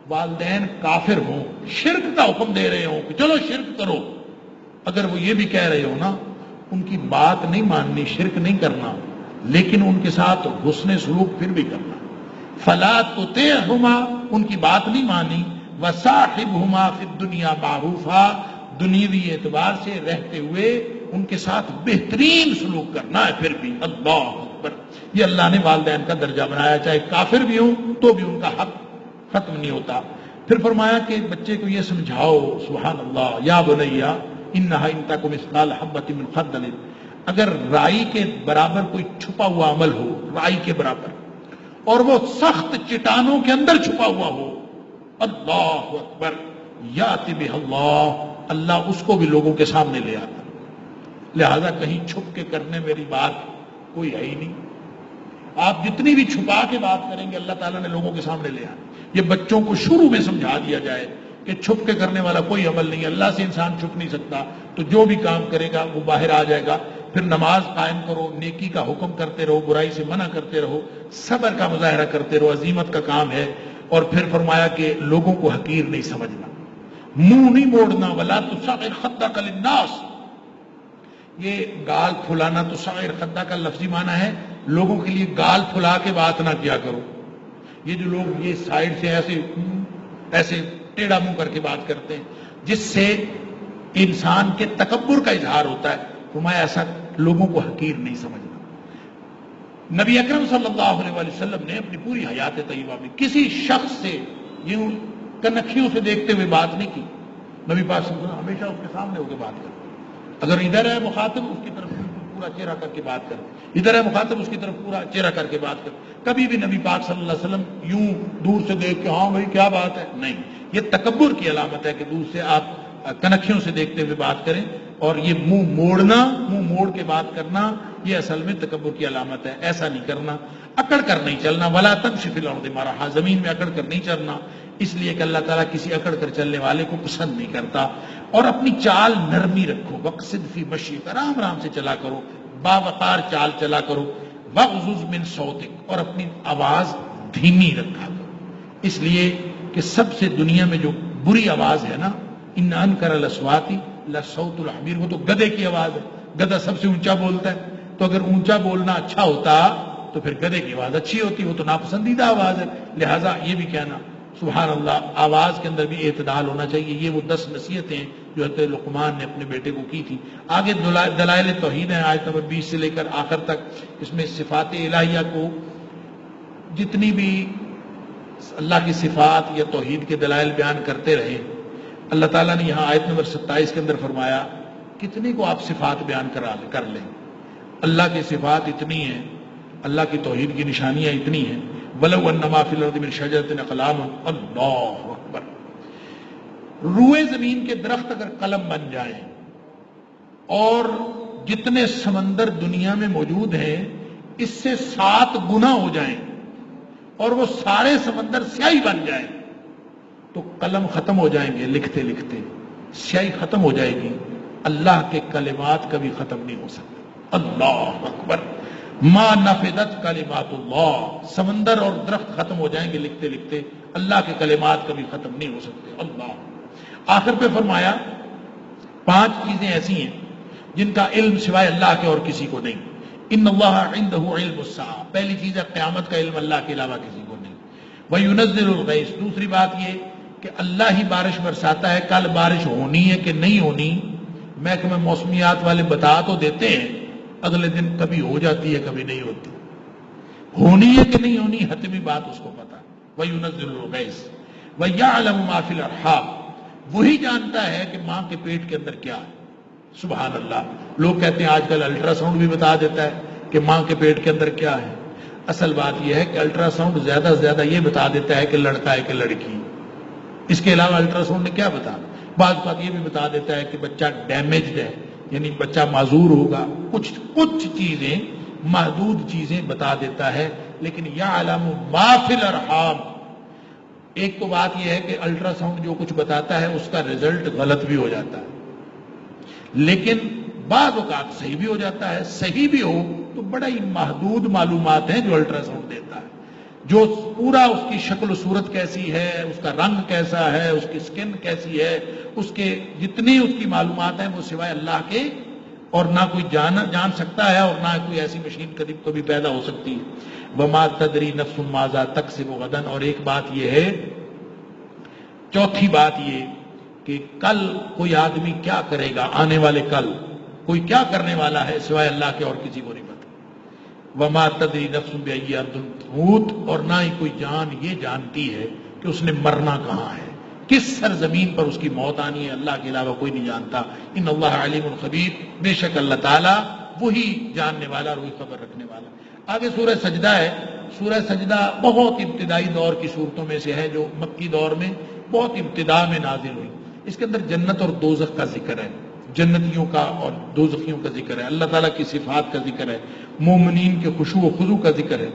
والدین کافر ہوں، شرک کا حکم دے رہے ہوں کہ چلو شرک کرو، اگر وہ یہ بھی کہہ رہے ہو نا، ان کی بات نہیں ماننی، شرک نہیں کرنا، لیکن ان کے ساتھ حسن سلوک پھر بھی کرنا. فَلَا تُطِعْهُمَا، ان کی بات نہیں مانی. وَصَاحِبْهُمَا فِي الدُّنْيَا مَعْرُوفًا، دنیوی اعتبار سے رہتے ہوئے ان کے ساتھ بہترین سلوک کرنا ہے. پھر بھی اللہ اکبر، یہ اللہ نے والدین کا درجہ بنایا، چاہے کافر بھی ہوں تو بھی ان کا حق ختم نہیں ہوتا. پھر فرمایا کہ بچے کو یہ سمجھاؤ، سبحان اللہ، یا بنیا انہا ان تک مثقال حبۃ من خردل، اگر رائی کے برابر کوئی چھپا ہوا عمل ہو، رائی کے برابر، اور وہ سخت چٹانوں کے اندر چھپا ہوا ہو، اللہ اکبر، یاتی بہ اللہ، اللہ اس کو بھی لوگوں کے سامنے لے آتا۔ لہذا کہیں چھپ کے کرنے میری بات کوئی ہے ہی نہیں۔ آپ جتنی بھی چھپا کے بات کریں گے اللہ تعالیٰ نے لوگوں کے سامنے لے آنا۔ یہ بچوں کو شروع میں سمجھا دیا جائے کہ چھپ کے کرنے والا کوئی عمل نہیں، اللہ سے انسان چھپ نہیں سکتا، تو جو بھی کام کرے گا وہ باہر آ جائے گا۔ پھر نماز قائم کرو، نیکی کا حکم کرتے رہو، برائی سے منع کرتے رہو، صبر کا مظاہرہ کرتے رہو، عزیمت کا کام ہے۔ اور پھر فرمایا کہ لوگوں کو حقیر نہیں سمجھنا، منہ نہیں موڑنا، ولا تصغر خدک للناس، یہ گال پھلانا، تو صغیر خدہ کا لفظی معنی ہے لوگوں کے لیے گال پھلا کے بات نہ کیا کرو۔ یہ جو لوگ یہ سائڈ سے ایسے ٹیڑھا منہ کر کے بات کرتے ہیں، جس سے انسان کے تکبر کا اظہار ہوتا ہے، فرمایا ایسا لوگوں کو حقیر نہیں سمجھنا۔ نبی اکرم صلی اللہ علیہ وسلم نے اپنی پوری حیات طیبہ میں کسی شخص سے یوں کنکھیوں سے دیکھتے ہوئے بات نہیں کی۔ نبی پاک صلی اللہ علیہ وسلم ہمیشہ اس کے سامنے ہو کے بات کرتے، اگر ادھر ہے مخاطب اس کی طرف پورا چہرہ کر کے بات کرتے، ادھر ہے مخاطب اس کی طرف پورا چہرہ کر کے بات کرتے۔ کبھی بھی نبی پاک صلی اللہ علیہ وسلم یوں دور سے دیکھ کے ہاں بھائی کیا بات ہے، نہیں، یہ تکبر کی علامت ہے کہ دور سے آپ کنکھیوں سے دیکھتے ہوئے بات کریں، اور یہ منہ موڑنا، منہ موڑ کے بات کرنا، یہ اصل میں تکبر کی علامت ہے۔ ایسا نہیں کرنا، اکڑ کر نہیں چلنا، ولا تمشِ فی الارض مرحا، زمین میں اکڑ کر نہیں چلنا، اس لیے کہ اللہ تعالیٰ کسی اکڑ کر چلنے والے کو پسند نہیں کرتا۔ اور اپنی چال نرمی رکھو، وقصد فی مشیک، آرام آرام سے چلا کرو، باوقار چال چلا کرو، وغضض من صوتک، اور اپنی آواز دھیمی رکھا کرو، اس لیے کہ سب سے دنیا میں جو بری آواز ہے نا، ان انکر الاصوات لصوت الحمیر، وہ تو گدھے کی آواز ہے، گدھا سب سے اونچا بولتا ہے، تو اگر اونچا بولنا اچھا ہوتا تو پھر گدھے کی آواز اچھی ہوتی، وہ تو ناپسندیدہ آواز ہے۔ لہٰذا یہ بھی کہنا سبحان اللہ، آواز کے اندر بھی اعتدال ہونا چاہیے۔ یہ وہ 10 نصیحتیں جو حضرت لقمان نے اپنے بیٹے کو کی تھی۔ آگے دلائل توحید ہیں، آیت نمبر 20 سے لے کر آخر تک، اس میں صفات الہیہ کو جتنی بھی اللہ کی صفات یا توحید کے دلائل بیان کرتے رہے، اللہ تعالیٰ نے یہاں آیت نمبر 27 کے اندر فرمایا کتنے کو آپ صفات بیان کر لیں، اللہ کی صفات اتنی ہیں، اللہ کی توحید کی نشانیاں اتنی ہیں۔ وَلَوْ أَنَّ مَا فِي الْأَرْضِ مِنْ شَجَرَةٍ أَقْلَامٌ، اللہ اکبر، روئے زمین کے درخت اگر قلم بن جائیں اور جتنے سمندر دنیا میں موجود ہیں اس سے 7 گنا ہو جائیں اور وہ سارے سمندر سیاہی بن جائیں تو قلم ختم ہو جائیں گے، لکھتے لکھتے سیاہی ختم ہو جائے گی، اللہ کے کلمات کبھی ختم نہیں ہو سکتے۔ اللہ اکبر، ما نفدت کلمات اللہ، سمندر اور درخت ختم ہو جائیں گے لکھتے لکھتے، اللہ کے کلمات کبھی ختم نہیں ہو سکتے۔ اللہ، آخر پہ فرمایا 5 چیزیں ایسی ہیں جن کا علم سوائے اللہ کے اور کسی کو نہیں۔ ان اللہ عنده علم الساعہ، پہلی چیز ہے قیامت کا علم اللہ کے علاوہ کسی کو نہیں۔ وَيُنَزِّلُ الْغَيْثَ، دوسری بات یہ کہ اللہ ہی بارش برساتا ہے، کل بارش ہونی ہے کہ نہیں ہونی محکمہ موسمیات والے بتا تو دیتے ہیں، اگلے دن کبھی ہو جاتی ہے کبھی نہیں ہوتی، ہونی ہے کہ نہیں ہونی حتمی بات اس کو پتا۔ وَيُنَزِّلُ الْغَيْثَ وَيَعْلَمُ مَا فِي الْأَرْحَامِ، وہی جانتا ہے کہ ماں کے پیٹ کے اندر کیا ہے۔ سبحان اللہ، لوگ کہتے ہیں آج کل الٹرا ساؤنڈ بھی بتا دیتا ہے کہ ماں کے پیٹ کے اندر کیا ہے۔ اصل بات یہ ہے کہ الٹرا ساؤنڈ زیادہ سے زیادہ یہ بتا دیتا ہے کہ لڑکا ہے کہ لڑکی، اس کے علاوہ الٹرا ساؤنڈ نے کیا بتا، بعض بات یہ بھی بتا دیتا ہے کہ بچہ ڈیمیجڈ ہے، یعنی بچہ معذور ہوگا، کچھ چیزیں محدود چیزیں بتا دیتا ہے، لیکن یعلم ما فی الارحام، ایک تو بات یہ ہے کہ الٹرا ساؤنڈ جو کچھ بتاتا ہے اس کا رزلٹ غلط بھی ہو جاتا ہے، لیکن بعض اوقات صحیح بھی ہو جاتا ہے۔ صحیح بھی ہو تو بڑا ہی محدود معلومات ہیں جو الٹرا ساؤنڈ دیتا ہے، جو پورا اس کی شکل و صورت کیسی ہے، اس کا رنگ کیسا ہے، اس کی سکن کیسی ہے، اس کے جتنی اس کی معلومات ہیں وہ سوائے اللہ کے اور نہ کوئی جان سکتا ہے، اور نہ کوئی ایسی مشین کبھی پیدا ہو سکتی ہے۔ وَمَا تَدْرِي نَفْسٌ مَاذَا تَكْسِبُ غَدًا، اور ایک بات یہ ہے، چوتھی بات یہ کہ کل کوئی آدمی کیا کرے گا، آنے والے کل کوئی کیا کرنے والا ہے سوائے اللہ کے اور کسی کو نہیں پتا۔ وَمَا تَدْرِي نَفْسٌ بِأَيِّ أَرْضٍ تَمُوتُ، اور نہ ہی کوئی جان یہ جانتی ہے کہ اس نے مرنا کہاں ہے، کس سرزمین پر اس کی موت آنی ہے، اللہ کے علاوہ کوئی نہیں جانتا۔ ان اللہ علیم خبیر، بے شک اللہ تعالیٰ وہی جاننے والا اور وہی خبر رکھنے والا۔ آگے سورہ سجدہ ہے، سورہ سجدہ بہت ابتدائی دور کی صورتوں میں سے ہے جو مکی دور میں بہت ابتدا میں نازل ہوئی. اس کے اندر جنت اور دوزخ کا ذکر ہے، جنتیوں کا اور دوزخیوں کا ذکر ہے، اللہ تعالیٰ کی صفات کا ذکر ہے، مومنین کے خشوع و خضوع کا ذکر ہے.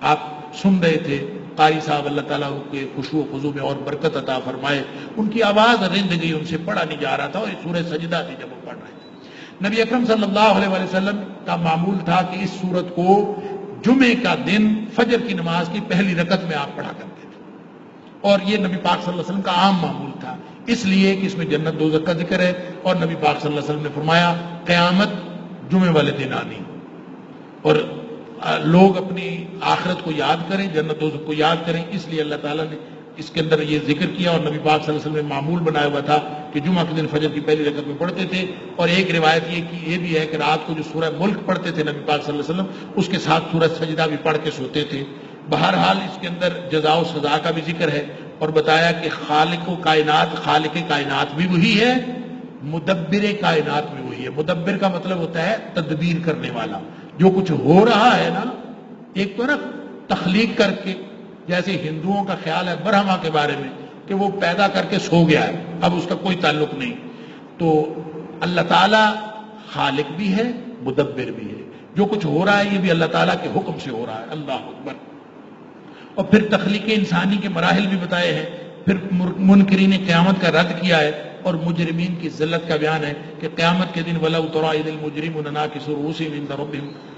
آپ سن رہے تھے قاری صاحب، اللہ تعالیٰ کے خشوع و خضوع میں اور برکت عطا فرمائے، ان کی آواز رند گئی، ان سے پڑھا نہیں جا رہا تھا، اور یہ سورہ سجدہ تھی جب وہ پڑھ رہے تھے. نبی اکرم صلی اللہ علیہ وسلم کا معمول تھا کہ اس سورت کو جمعے کا دن فجر کی نماز کی پہلی رکعت میں آپ پڑھا کرتے تھے، اور یہ نبی پاک صلی اللہ علیہ وسلم کا عام معمول تھا، اس لیے کہ اس میں جنت دوزخ کا ذکر ہے. اور نبی پاک صلی اللہ علیہ وسلم نے فرمایا قیامت جمعے والے دن آنی، اور لوگ اپنی آخرت کو یاد کریں، جنت دوزخ کو یاد کریں، اس لیے اللہ تعالیٰ نے اس کے اندر یہ ذکر کیا. اور نبی پاک صلی اللہ علیہ وسلم نے معمول بنایا ہوا تھا کہ جمعہ کے دن فجر کی پہلی رکعت میں پڑھتے تھے. اور ایک روایت یہ بھی ہے کہ رات کو جو سورہ ملک پڑھتے تھے نبی پاک صلی اللہ علیہ وسلم، اس کے ساتھ سورہ سجدہ بھی پڑھ کے سوتے تھے. بہرحال اس کے اندر جزا و سزا کا بھی ذکر ہے، اور بتایا کہ خالق کائنات بھی وہی ہے، مدبر کائنات بھی وہی ہے. مدبر کا مطلب ہوتا ہے تدبیر کرنے والا. جو کچھ ہو رہا ہے نا، ایک تو نا تخلیق کر کے، جیسے ہندوؤں کا خیال ہے برہما کے بارے میں کہ وہ پیدا کر کے سو گیا ہے، اب اس کا کوئی تعلق نہیں. تو اللہ تعالیٰ خالق بھی ہے، مدبر بھی ہے. جو کچھ ہو رہا ہے یہ بھی اللہ تعالیٰ کے حکم سے ہو رہا ہے. اللہ اکبر. اور پھر تخلیق انسانی کے مراحل بھی بتائے ہیں. پھر منکرین قیامت کا رد کیا ہے، اور مجرمین کی ذلت کا بیان ہے کہ قیامت کے دن وَلَوْ تَرَىٰ إِذِ الْمُجْرِمُونَ نَاكِسُو رُءُوسِهِمْ عِندَ رَبِّهِمْ،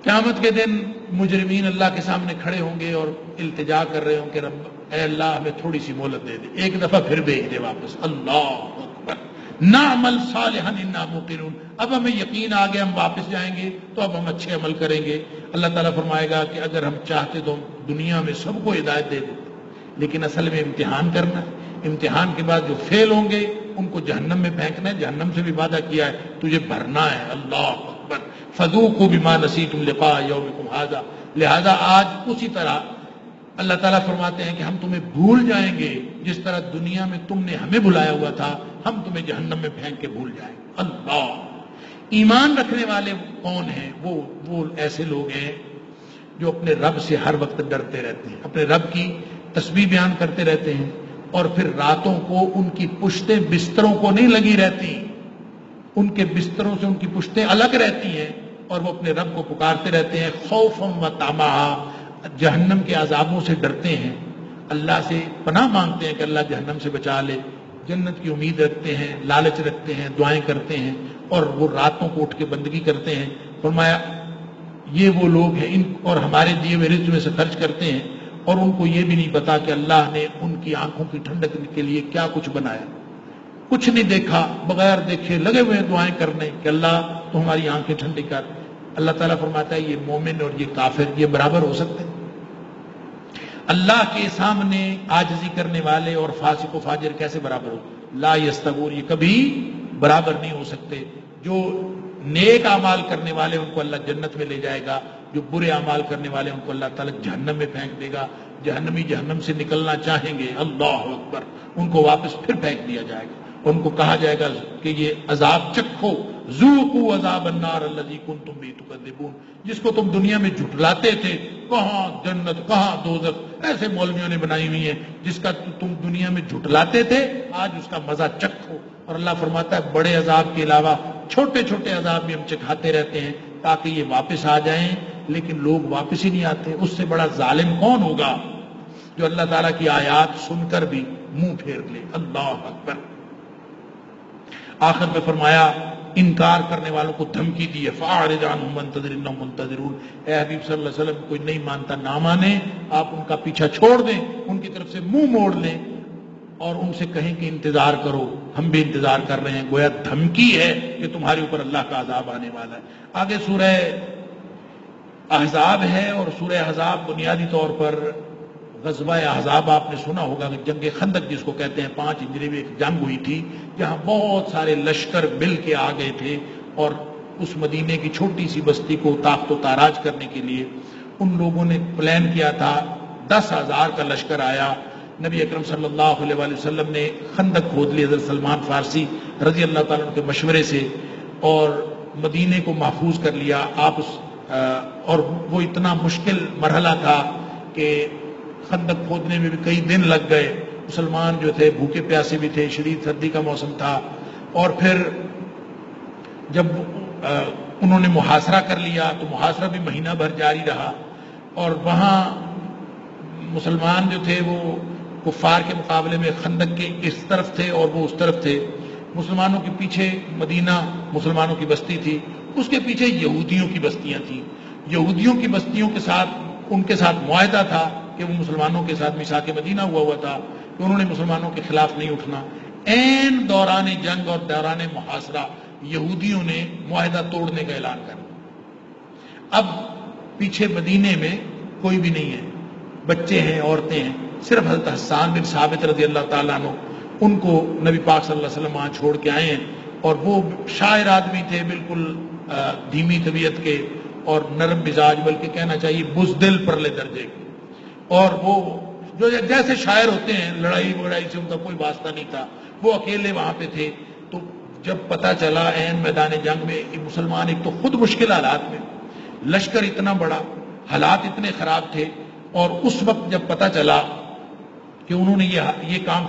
قیامت کے دن مجرمین اللہ کے سامنے کھڑے ہوں گے اور التجا کر رہے ہوں کہ رب اے اللہ ہمیں تھوڑی سی مہلت دے دے، ایک دفعہ پھر بھیج دے واپس. اللہ اکبر. نعمل صالحا انا موقنون، اب ہمیں یقین آ گیا ہم واپس جائیں گے تو اب ہم اچھے عمل کریں گے. اللہ تعالیٰ فرمائے گا کہ اگر ہم چاہتے تو دنیا میں سب کو ہدایت دے دیتے، لیکن اصل میں امتحان کرنا ہے. امتحان کے بعد جو فیل ہوں گے ان کو جہنم میں پھینکنا ہے. جہنم سے بھی وعدہ کیا ہے تجھے بھرنا ہے. اللہ اکبر. فذوقوا بما نسیتم لقاء یومکم ھذا، لہذا آج اسی طرح اللہ تعالیٰ فرماتے ہیں کہ ہم تمہیں بھول جائیں گے جس طرح دنیا میں تم نے ہمیں بھلایا ہوا تھا، ہم تمہیں جہنم میں پھینک کے بھول جائیں گے. اللہ. ایمان رکھنے والے کون ہیں؟ وہ ایسے لوگ ہیں جو اپنے رب سے ہر وقت ڈرتے رہتے ہیں، اپنے رب کی تسبیح بیان کرتے رہتے ہیں، اور پھر راتوں کو ان کی پشتیں بستروں کو نہیں لگی رہتی، ان کے بستروں سے ان کی پشتیں الگ رہتی ہیں، اور وہ اپنے رب کو پکارتے رہتے ہیں. خوفا و طمعا، جہنم کے عذابوں سے ڈرتے ہیں، اللہ سے پناہ مانگتے ہیں کہ اللہ جہنم سے بچا لے، جنت کی امید رکھتے ہیں، لالچ رکھتے ہیں، دعائیں کرتے ہیں، اور وہ راتوں کو اٹھ کے بندگی کرتے ہیں. فرمایا یہ وہ لوگ ہیں اور ہمارے دیے ہوئے رزق میں سے خرچ کرتے ہیں، اور ان کو یہ بھی نہیں پتا کہ اللہ نے ان کی آنکھوں کی ٹھنڈک کے لیے کیا کچھ بنایا. کچھ نہیں دیکھا، بغیر دیکھے لگے ہوئے دعائیں کرنے کہ اللہ تو ہماری آنکھیں ٹھنڈی کر. اللہ تعالیٰ فرماتا ہے یہ مومن اور یہ کافر یہ برابر ہو سکتے ہیں؟ اللہ کے سامنے عاجزی کرنے والے اور فاسق و فاجر کیسے برابر ہو؟ لا یستوون، یہ کبھی برابر نہیں ہو سکتے. جو نیک اعمال کرنے والے ان کو اللہ جنت میں لے جائے گا، جو برے اعمال کرنے والے ان کو اللہ تعالیٰ جہنم میں پھینک دے گا. جہنمی جہنم سے نکلنا چاہیں گے، اللہ اکبر، ان کو واپس پھر پھینک دیا جائے گا. ان کو کہا جائے گا کہ یہ عذاب چکھو، ذوقوا عذاب النار الذی کنتم بہ تکذبون، جس کو تم دنیا میں جھٹلاتے تھے. کہاں جنت کہاں دوزخ، ایسے مولویوں نے بنائی ہوئی ہیں جس کا تم دنیا میں جھٹلاتے تھے، آج اس کا مزہ چکھو. اور اللہ فرماتا ہے بڑے عذاب کے علاوہ چھوٹے چھوٹے عذاب بھی ہم چکھاتے رہتے ہیں تاکہ یہ واپس آ جائیں، لیکن لوگ واپس ہی نہیں آتے. اس سے بڑا ظالم کون ہوگا جو اللہ تعالیٰ کی آیات سن کر بھی منہ پھیر لے. اللہ اکبر. آخر میں فرمایا انکار کرنے والوں کو دھمکی دی ہے، فَأَعْرِضْ عَنْهُمْ وَانتَظِرْ إِنَّهُمْ مُنتَظِرُونَ. اے حبیب صلی اللہ علیہ وسلم، کوئی نہیں مانتا نہ مانے، آپ ان کا پیچھا چھوڑ دیں، ان کی طرف سے منہ موڑ لیں اور ان سے کہیں کہ انتظار کرو، ہم بھی انتظار کر رہے ہیں. گویا دھمکی ہے کہ تمہارے اوپر اللہ کا عذاب آنے والا ہے. آگے سورہ احزاب ہے، اور سورہ احزاب بنیادی طور پر غزوہ احزاب آپ نے سنا ہوگا کہ جنگ خندق جس کو کہتے ہیں، 5 ہجری میں ایک جنگ ہوئی تھی جہاں بہت سارے لشکر مل کے آ گئے تھے، اور اس مدینے کی چھوٹی سی بستی کو طاقت و تاراج کرنے کے لیے ان لوگوں نے پلان کیا تھا. 10,000 کا لشکر آیا. نبی اکرم صلی اللہ علیہ وآلہ وسلم نے خندق کھود لی حضرت سلمان فارسی رضی اللہ تعالیٰ عنہ کے مشورے سے، اور مدینے کو محفوظ کر لیا. آپ اس اور وہ اتنا مشکل مرحلہ تھا کہ خندق کھودنے میں بھی کئی دن لگ گئے. مسلمان جو تھے بھوکے پیاسے بھی تھے، شدید سردی کا موسم تھا. اور پھر جب انہوں نے محاصرہ کر لیا تو محاصرہ بھی مہینہ بھر جاری رہا، اور وہاں مسلمان جو تھے وہ کفار کے مقابلے میں خندق کے اس طرف تھے اور وہ اس طرف تھے. مسلمانوں کے پیچھے مدینہ مسلمانوں کی بستی تھی، اس کے پیچھے یہودیوں کی بستیاں تھیں. یہودیوں کی بستیوں کے ساتھ ان کے ساتھ معاہدہ تھا کہ وہ مسلمانوں کے ساتھ میثاق مدینہ ہوا تھا کہ انہوں نے مسلمانوں کے خلاف نہیں اٹھنا. عین دوران جنگ اور دوران محاصرہ یہودیوں نے معاہدہ توڑنے کا اعلان کر دیا. اب پیچھے مدینے میں کوئی بھی نہیں ہے، بچے ہیں، عورتیں ہیں، صرف حضرت حسان بن ثابت رضی اللہ تعالیٰ عنہ ان کو نبی پاک صلی اللہ علیہ وسلم وہاں چھوڑ کے آئے ہیں. اور وہ شاعر آدمی تھے، بالکل دھیمی طبیعت کے اور نرم مزاج، بلکہ کہنا چاہیے بزدل پرلے درجے کے. اور وہ جو جیسے شاعر ہوتے ہیں، لڑائی وڑائی سے ان کا کوئی واسطہ نہیں تھا. وہ اکیلے وہاں پہ تھے. تو جب پتہ چلا عین میدان جنگ میں مسلمان ایک تو خود مشکل حالات میں، لشکر اتنا بڑا، حالات اتنے خراب تھے، اور اس وقت جب پتہ چلا کہ انہوں نے یہ کام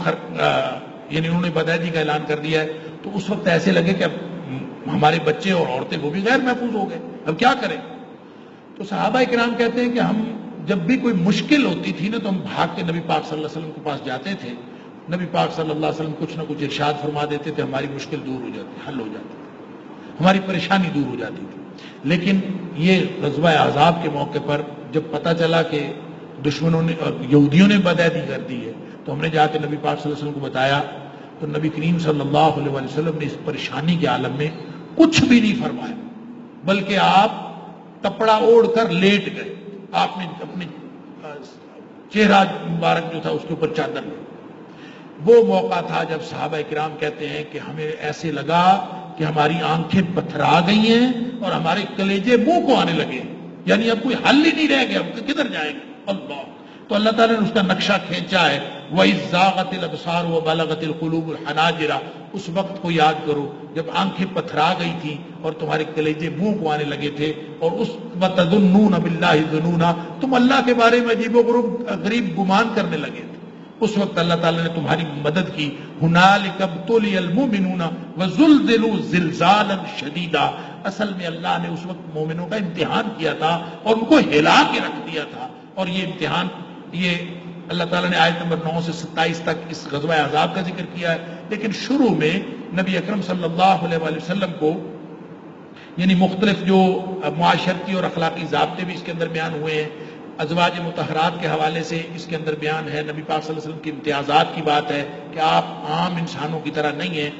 یعنی انہوں نے بدعہدی کا اعلان کر دیا ہے، تو اس وقت ایسے لگے کہ اب ہمارے بچے اور عورتیں وہ بھی غیر محفوظ ہو گئے، اب کیا کریں. تو صحابہ کرام کہتے ہیں کہ ہم جب بھی کوئی مشکل ہوتی تھی نا تو ہم بھاگ کے نبی پاک صلی اللہ علیہ وسلم کے پاس جاتے تھے. نبی پاک صلی اللہ علیہ وسلم کچھ نہ کچھ ارشاد فرما دیتے تھے، ہماری مشکل دور ہو جاتی، حل ہو جاتی، ہماری پریشانی دور ہو جاتی تھی. لیکن یہ غزوہ احزاب کے موقع پر جب پتہ چلا کہ دشمنوں نے اور یہودیوں نے بدعہدی کر دی ہے، تو ہم نے جا کے نبی پاک صلی اللہ علیہ وسلم کو بتایا. تو نبی کریم صلی اللہ علیہ وسلم نے اس پریشانی کے عالم میں کچھ بھی نہیں فرمایا، بلکہ آپ کپڑا اوڑھ کر لیٹ گئے. آپ نے اپنے چہرہ مبارک جو تھا اس کے اوپر چادر لی. وہ موقع تھا جب صحابہ کرام کہتے ہیں کہ ہمیں ایسے لگا کہ ہماری آنکھیں پتھرا گئی ہیں اور ہمارے کلیجے منہ کو آنے لگے، یعنی اب کوئی حل ہی نہیں رہ گیا، اب کدھر جائیں گے. اللہ تو اللہ تعالیٰ نے اس کا نقشہ کھینچا ہے. وَإِذْ زَاغَتِ الْأَبْصَارُ وَبَلَغَتِ الْقُلُوبُ الْحَنَاجِرَ. اس وقت کو یاد کرو جب آنکھیں پتھرا گئی تھیں اور تمہارے کلیجے منہ کو آنے لگے تھے، اور اس وَتَظُنُّونَ بِاللَّهِ الظُّنُونَ، تم اللہ کے بارے میں عجیب و غریب گمان کرنے لگے تھے. اس وقت اللہ تعالیٰ نے تمہاری مدد کی. هُنَالِكَ ابْتُلِيَ الْمُؤْمِنُونَ وَزُلْزِلُوا زِلْزَالًا شَدِيدًا. اصل میں اللہ نے اس وقت مومنوں کا امتحان کیا تھا اور ان کو ہلا کے رکھ دیا تھا. اور یہ امتحان، یہ اللہ تعالیٰ نے آیت نمبر 9 سے 27 تک اس غزوہ احزاب کا ذکر کیا ہے. لیکن شروع میں نبی اکرم صلی اللہ علیہ وآلہ وسلم کو یعنی مختلف جو معاشرتی اور اخلاقی ضابطے بھی اس کے اندر بیان ہوئے ہیں. ازواج مطہرات کے حوالے سے اس کے اندر بیان ہے. نبی پاک صلی اللہ علیہ وسلم کی امتیازات کی بات ہے کہ آپ عام انسانوں کی طرح نہیں ہیں.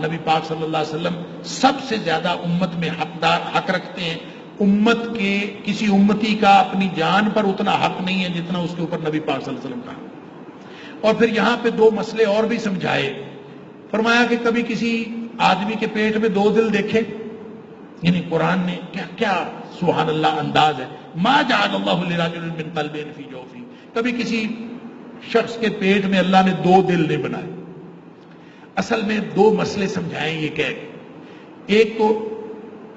نبی پاک صلی اللہ علیہ وسلم سب سے زیادہ امت میں حق رکھتے ہیں. امت کے کسی امتی کا اپنی جان پر اتنا حق نہیں ہے جتنا اس کے اوپر نبی پاک صلی اللہ علیہ وسلم کا. اور پھر یہاں پہ دو مسئلے اور بھی سمجھائے. فرمایا کہ کبھی کسی آدمی کے پیٹ میں 2 دل دیکھے، یعنی قرآن نے کیا سبحان اللہ انداز ہے. ما جعل اللہ لرجل من قلبین فی جوفی. کبھی کسی شخص کے پیٹ میں اللہ نے 2 دل نہیں بنائے. اصل میں 2 مسئلے سمجھائے یہ کہہ کے. ایک تو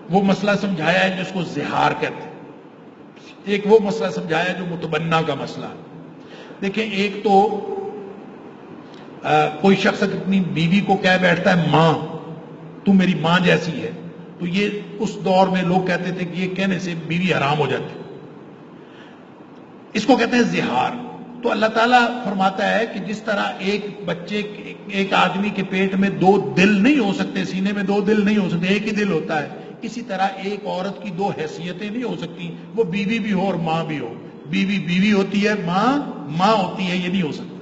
وہ مسئلہ سمجھایا ہے جس کو زہار کہتے ہیں، ایک وہ مسئلہ سمجھایا ہے جو متبنہ کا مسئلہ ہے. دیکھیں، ایک تو کوئی شخص اپنی بیوی کو کہہ بیٹھتا ہے ماں، تو میری ماں جیسی ہے، تو یہ اس دور میں لوگ کہتے تھے کہ یہ کہنے سے بیوی حرام ہو جاتی. اس کو کہتے ہیں زہار. تو اللہ تعالیٰ فرماتا ہے کہ جس طرح ایک آدمی کے پیٹ میں 2 دل نہیں ہو سکتے، سینے میں 2 دل نہیں ہو سکتے، ایک ہی دل ہوتا ہے. اسی طرح ایک عورت کی 2 حیثیتیں نہیں ہو سکتی، وہ بیوی بھی ہو اور ماں بھی ہو. بیوی ہوتی ہے، ماں ہوتی ہے، یہ نہیں ہو سکتا.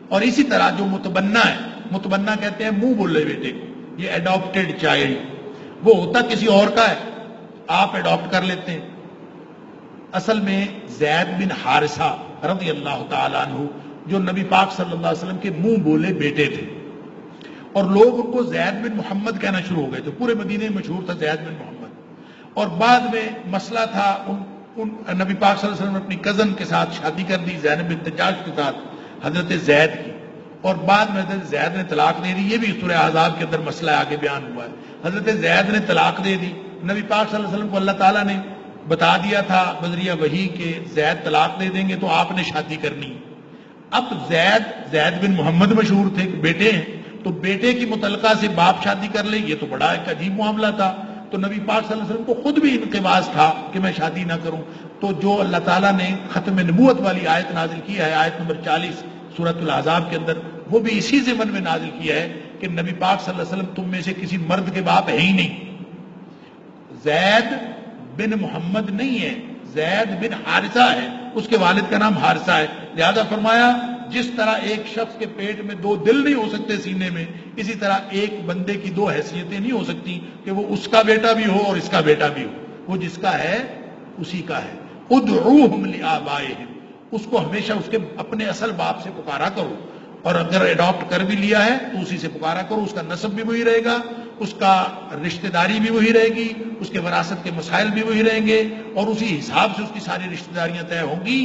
اور اسی طرح جو متبنہ ہے، متبنہ کہتے ہیں منہ بولے بیٹے کو، یہ اڈاپٹیڈ چائلڈ، وہ ہوتا کسی اور کا ہے، آپ اڈاپٹ کر لیتے ہیں. اصل میں زید بن حارثہ رضی اللہ تعالیٰ عنہ جو نبی پاک صلی اللہ علیہ وسلم کے منہ بولے بیٹے تھے، اور لوگ ان کو زید بن محمد کہنا شروع ہو گئے تھے. پورے مدینے میں مشہور تھا زید بن محمد. اور بعد میں مسئلہ تھا، نبی پاک صلی اللہ علیہ وسلم نے اپنی کزن کے ساتھ شادی کر دی، زینب بنت جاش کے ساتھ، حضرت زید کی. اور بعد میں حضرت زید نے طلاق دے دی. یہ بھی سورہ احزاب کے اندر مسئلہ آگے بیان ہوا ہے. حضرت زید نے طلاق دے دی. نبی پاک صلی اللہ علیہ وسلم کو اللہ تعالیٰ نے بتا دیا تھا بذریعہ وحی کہ زید طلاق دے دیں گے تو آپ نے شادی کرنی. اب زید بن محمد مشہور تھے کہ بیٹے ہیں، تو بیٹے کی متعلقہ سے باپ شادی کر لے، یہ تو بڑا ایک عجیب معاملہ تھا. تو نبی پاک صلی اللہ علیہ وسلم کو خود بھی انقباض تھا کہ میں شادی نہ کروں. تو جو اللہ تعالیٰ نے ختم نبوت والی آیت نازل کی ہے، آیت نمبر 40 سورۃ الاحزاب کے اندر، وہ بھی اسی ضمن میں نازل کیا ہے کہ نبی پاک صلی اللہ علیہ وسلم تم میں سے کسی مرد کے باپ ہے ہی نہیں. زید بن محمد نہیں ہے، زید بن حارثہ ہے، اس کے والد کا نام حارثہ ہے. لہذا فرمایا جس طرح ایک شخص کے پیٹ میں دو دل نہیں ہو سکتے سینے میں، اسی طرح ایک بندے کی دو حیثیتیں نہیں ہو سکتی کہ وہ اس کا بیٹا بھی ہو اور اس کا بیٹا بھی ہو. وہ جس کا ہے اسی کا ہے. ادعوہم لآبائہم، اس کو ہمیشہ اس کے اپنے اصل باپ سے پکارا کرو، اور اگر اڈاپٹ کر بھی لیا ہے تو اسی سے پکارا کرو. اس کا نسب بھی وہی رہے گا، اس کا رشتہ داری بھی وہی رہے گی، اس کے وراثت کے مسائل بھی وہی رہیں گے، اور اسی حساب سے اس کی ساری رشتہ داریاں طے ہوں گی.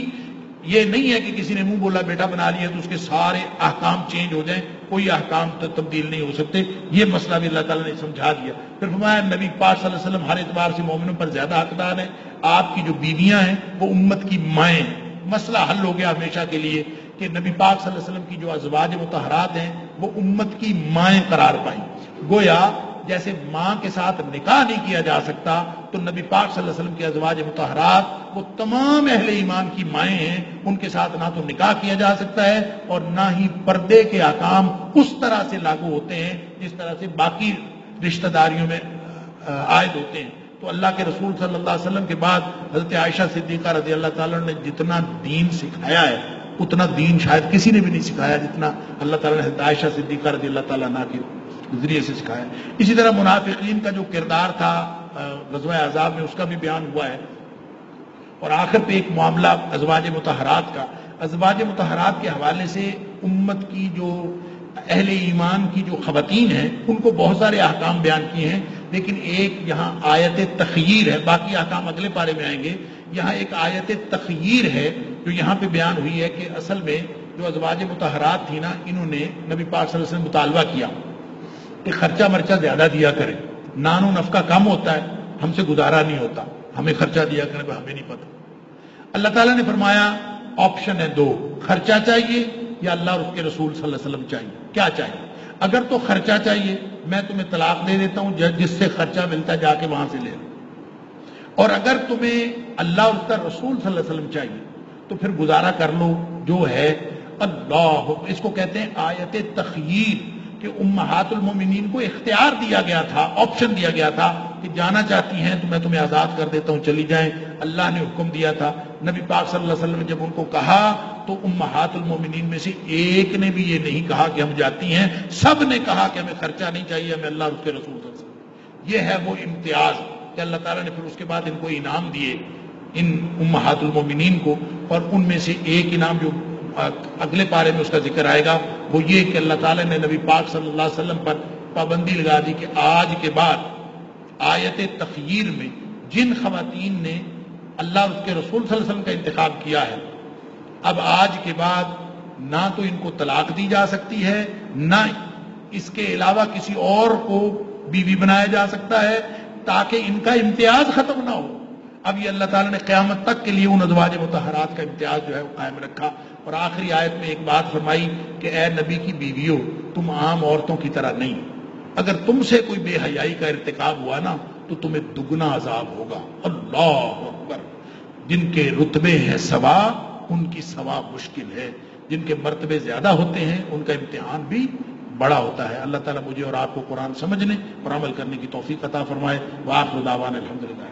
یہ نہیں ہے کہ کسی نے منہ بولا بیٹا بنا لیا تو اس کے سارے احکام چینج ہو جائیں، کوئی احکام تبدیل نہیں ہو سکتے. یہ مسئلہ بھی اللہ تعالیٰ نے سمجھا دیا. پھر فرمایا نبی پاک صلی اللہ علیہ وسلم ہر اعتبار سے مومنوں پر زیادہ حقدار ہیں. آپ کی جو بیویاں ہیں وہ امت کی مائیں ہیں. مسئلہ حل ہو گیا ہمیشہ کے لیے کہ نبی پاک صلی اللہ علیہ وسلم کی جو ازواج مطہرات ہیں وہ امت کی مائیں قرار پائیں. گویا جیسے ماں کے ساتھ نکاح نہیں کیا جا سکتا، تو نبی پاک صلی اللہ علیہ وسلم کی ازواج مطہرات وہ تمام اہل ایمان کی مائیں ہیں. ان کے ساتھ نہ تو نکاح کیا جا سکتا ہے اور نہ ہی پردے کے احکام اس طرح سے لاگو ہوتے ہیں جس طرح سے باقی رشتہ داریوں میں عائد ہوتے ہیں. تو اللہ کے رسول صلی اللہ علیہ وسلم کے بعد حضرت عائشہ صدیقہ رضی اللہ تعالیٰ نے جتنا دین سکھایا ہے اتنا دین شاید کسی نے بھی نہیں سکھایا جتنا اللہ تعالیٰ نے حضرت عائشہ صدیقہ رضی اللہ تعالیٰ عنہ کے ذریعے سے سکھایا. اسی طرح منافقین کا جو کردار تھا غزوہ احزاب میں اس کا بھی بیان ہوا ہے. اور آخر پہ ایک معاملہ ازواج مطہرات کا. ازواج مطہرات کے حوالے سے امت کی جو اہل ایمان کی جو خواتین ہیں ان کو بہت سارے احکام بیان کیے ہیں، لیکن ایک یہاں آیت تخییر ہے. باقی احکام اگلے پارے میں آئیں گے. یہاں ایک آیت تخییر ہے جو یہاں پہ بیان ہوئی ہے کہ اصل میں جو ازواج مطہرات تھی نا، انہوں نے نبی پاک صلی اللہ علیہ وسلم مطالبہ کیا کہ خرچہ مرچہ زیادہ دیا کرے، نان و نفقہ کم ہوتا ہے، ہم سے گزارا نہیں ہوتا، ہمیں خرچہ دیا کرے، ہمیں نہیں پتہ. اللہ تعالیٰ نے فرمایا آپشن ہے دو، خرچہ چاہیے یا اللہ اور اس کے رسول صلی اللہ علیہ وسلم چاہیے. کیا چاہیے؟ اگر تو خرچہ چاہیے میں تمہیں طلاق دے دیتا ہوں، جس سے خرچہ ملتا ہے جا کے وہاں سے لے لو. اور اگر تمہیں اللہ اور اس کا رسول صلی اللہ علیہ وسلم چاہیے تو پھر گزارا کر لو جو ہے. اللہ، اس کو کہتے ہیں آیت تخییر، کہ امہات المومنین کو اختیار دیا گیا تھا، آپشن دیا گیا تھا کہ جانا چاہتی ہیں تو میں تمہیں آزاد کر دیتا ہوں، چلی جائیں. اللہ نے حکم دیا تھا. نبی پاک صلی اللہ علیہ وسلم نے جب ان کو کہا تو امہات المومنین میں سے ایک نے بھی یہ نہیں کہا کہ ہم جاتی ہیں، سب نے کہا کہ ہمیں خرچہ نہیں چاہیے، ہمیں اللہ اور اس کے رسول صلی اللہ علیہ وسلم. یہ ہے وہ امتیاز کہ اللہ تعالیٰ نے پھر اس کے بعد ان کو انعام دیے، ان امہات المومنین کو. اور ان میں سے ایک انعام جو اگلے پارے میں اس کا ذکر آئے گا وہ یہ کہ اللہ تعالیٰ نے نبی پاک صلی اللہ علیہ وسلم پر پابندی لگا دی کہ آج کے بعد آیت تخییر میں جن خواتین نے اللہ اور اس کے رسول صلی اللہ علیہ وسلم کا انتخاب کیا ہے، اب آج کے بعد نہ تو ان کو طلاق دی جا سکتی ہے، نہ اس کے علاوہ کسی اور کو بیوی بنایا جا سکتا ہے تاکہ ان کا امتیاز ختم نہ ہو. اب یہ اللہ تعالیٰ نے قیامت تک کے لیے ان ازواج مطہرات کا امتیاز جو ہے وہ قائم رکھا. اور آخری آیت میں ایک بات فرمائی کہ اے نبی کی بیویوں، تم عام عورتوں کی طرح نہیں، اگر تم سے کوئی بے حیائی کا ارتکاب ہوا نا تو تمہیں دگنا عذاب ہوگا. اللہ اکبر. جن کے رتبے ہیں سوا ان کی سوا مشکل ہے، جن کے مرتبے زیادہ ہوتے ہیں ان کا امتحان بھی بڑا ہوتا ہے. اللہ تعالیٰ مجھے اور آپ کو قرآن سمجھنے اور عمل کرنے کی توفیق عطا فرمائے. وآخر دعوانا الحمدللہ.